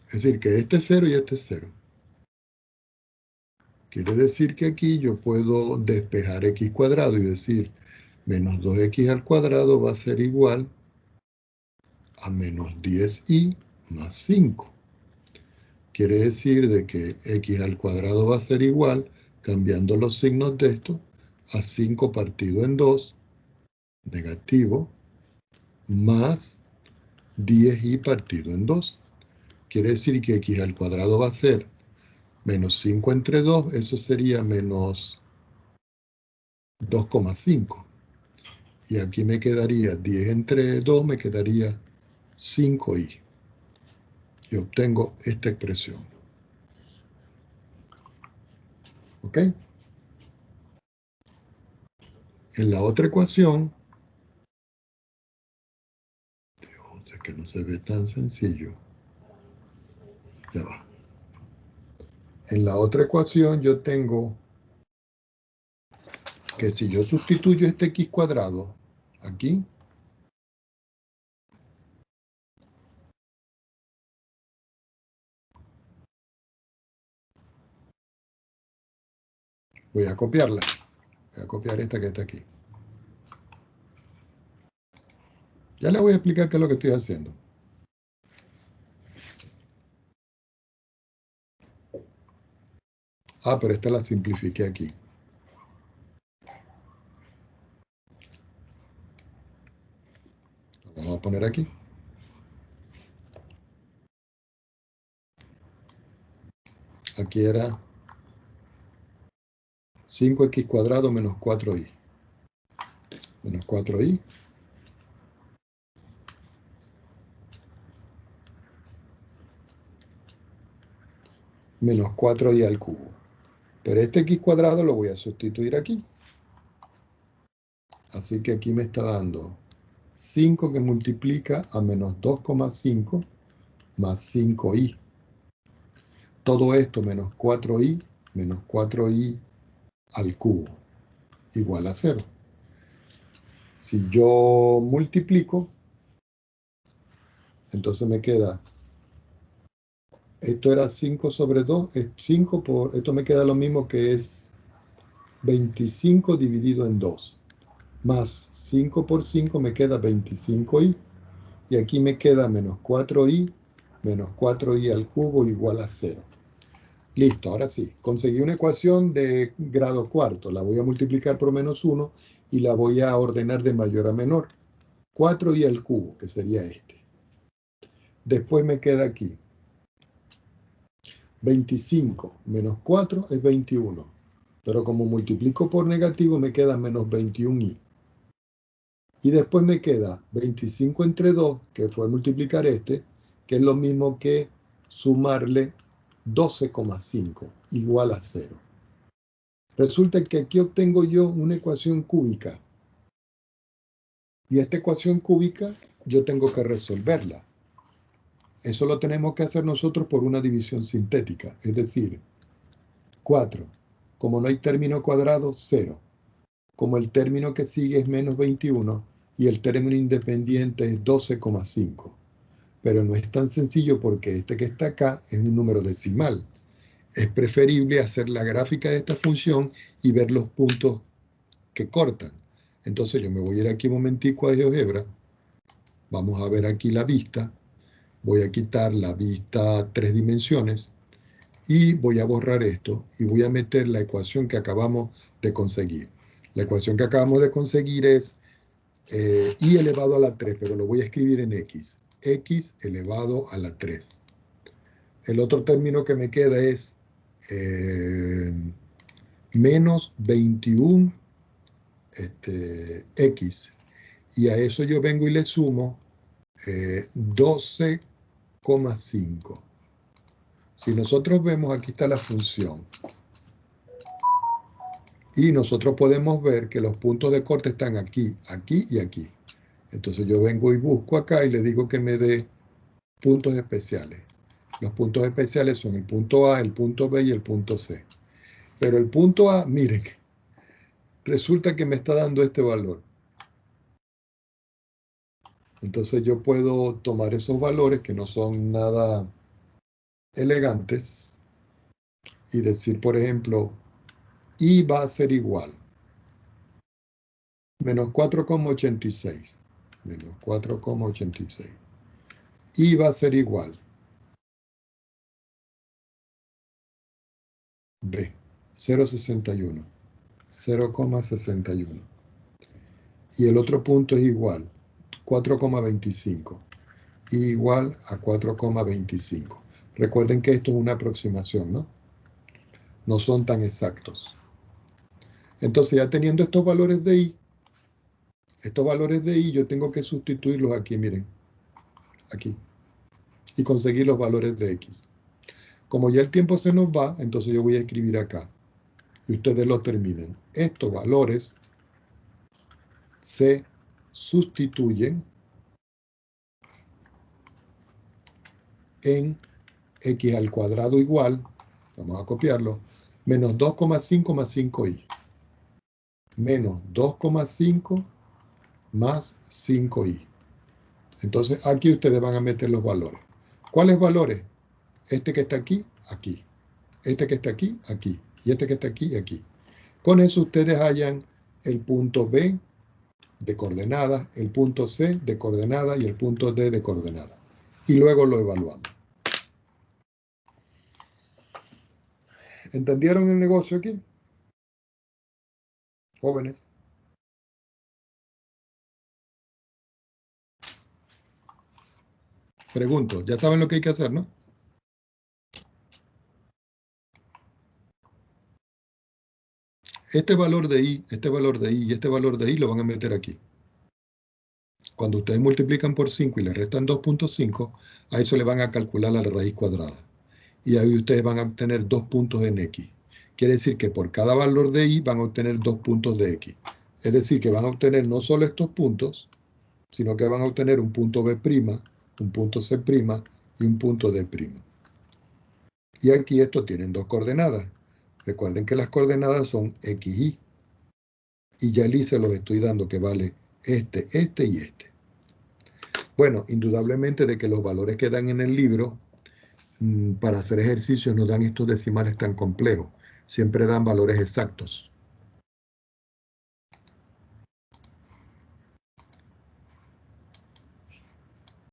Es decir, que este es 0 y este es 0. Quiere decir que aquí yo puedo despejar x cuadrado y decir menos 2x al cuadrado va a ser igual a menos 10y más 5. Quiere decir de que x al cuadrado va a ser igual, cambiando los signos de esto, a 5 partido en 2, negativo, más 10i partido en 2. Quiere decir que x al cuadrado va a ser menos 5 entre 2, eso sería menos 2,5. Y aquí me quedaría 10 entre 2, me quedaría 5i. Y obtengo esta expresión. ¿Ok? En la otra ecuación, Dios, es que no se ve tan sencillo. Ya va. En la otra ecuación yo tengo que si yo sustituyo este x cuadrado aquí, voy a copiarla. Voy a copiar esta que está aquí. Ya les voy a explicar qué es lo que estoy haciendo. Ah, pero esta la simplifiqué aquí. La vamos a poner aquí. Aquí era 5x cuadrado menos 4i. Menos 4i. Menos 4i al cubo. Pero este x cuadrado lo voy a sustituir aquí. Así que aquí me está dando 5 que multiplica a menos 2,5 más 5i. Todo esto menos 4i al cubo, igual a 0. Si yo multiplico, entonces me queda, esto era 5 sobre 2, es 5 por, esto me queda lo mismo que es 25 dividido en 2, más 5 por 5 me queda 25i, y aquí me queda menos 4i al cubo igual a 0. Listo, ahora sí, conseguí una ecuación de grado cuarto, la voy a multiplicar por menos 1 y la voy a ordenar de mayor a menor. 4i al cubo, que sería este. Después me queda aquí 25 menos 4 es 21, pero como multiplico por negativo me queda menos 21i. Y después me queda 25 entre 2, que fue multiplicar este, que es lo mismo que sumarle 12,5, igual a 0. Resulta que aquí obtengo yo una ecuación cúbica. Y esta ecuación cúbica yo tengo que resolverla. Eso lo tenemos que hacer nosotros por una división sintética. Es decir, 4. Como no hay término cuadrado, 0. Como el término que sigue es menos 21 y el término independiente es 12,5. Pero no es tan sencillo porque este que está acá es un número decimal. Es preferible hacer la gráfica de esta función y ver los puntos que cortan. Entonces yo me voy a ir aquí un momentico a GeoGebra. Vamos a ver aquí la vista. Voy a quitar la vista 3 dimensiones y voy a borrar esto y voy a meter la ecuación que acabamos de conseguir. La ecuación que acabamos de conseguir es y elevado a la 3, pero lo voy a escribir en x. X elevado a la 3. El otro término que me queda es menos 21 x. Y a eso yo vengo y le sumo 12,5. Si nosotros vemos, aquí está la función. Y nosotros podemos ver que los puntos de corte están aquí, aquí y aquí. Entonces yo vengo y busco acá y le digo que me dé puntos especiales. Los puntos especiales son el punto A, el punto B y el punto C. Pero el punto A, miren, resulta que me está dando este valor. Entonces yo puedo tomar esos valores que no son nada elegantes y decir, por ejemplo, I va a ser igual. Menos 4,86. Menos 4,86. I va a ser igual. B, 0,61. 0,61. Y el otro punto es igual, 4,25. Igual a 4,25. Recuerden que esto es una aproximación, ¿no? No son tan exactos. Entonces, ya teniendo estos valores de I, yo tengo que sustituirlos aquí, miren. Aquí. Y conseguir los valores de X. Como ya el tiempo se nos va, entonces yo voy a escribir acá. Y ustedes lo terminen. Estos valores se sustituyen en X al cuadrado igual, vamos a copiarlo, menos 2,5 más 5i. Menos 2,5 más 5i. Entonces aquí ustedes van a meter los valores. ¿Cuáles valores? Este que está aquí, aquí. Este que está aquí, aquí. Y este que está aquí, aquí. Con eso ustedes hallan el punto B de coordenadas, el punto C de coordenadas y el punto D de coordenadas. Y luego lo evaluamos. ¿Entendieron el negocio aquí? Jóvenes. Pregunto, ya saben lo que hay que hacer, ¿no? Este valor de I, este valor de I y este valor de I lo van a meter aquí. Cuando ustedes multiplican por 5 y le restan 2.5, a eso le van a calcular la raíz cuadrada. Y ahí ustedes van a obtener 2 puntos en X. Quiere decir que por cada valor de I van a obtener 2 puntos de X. Es decir, que van a obtener no solo estos puntos, sino que van a obtener un punto B', un punto C' y un punto D'. Y aquí estos tienen dos coordenadas. Recuerden que las coordenadas son X, Y. Y ya allí se los estoy dando que vale este y este. Bueno, indudablemente de que los valores que dan en el libro para hacer ejercicios no dan estos decimales tan complejos. Siempre dan valores exactos.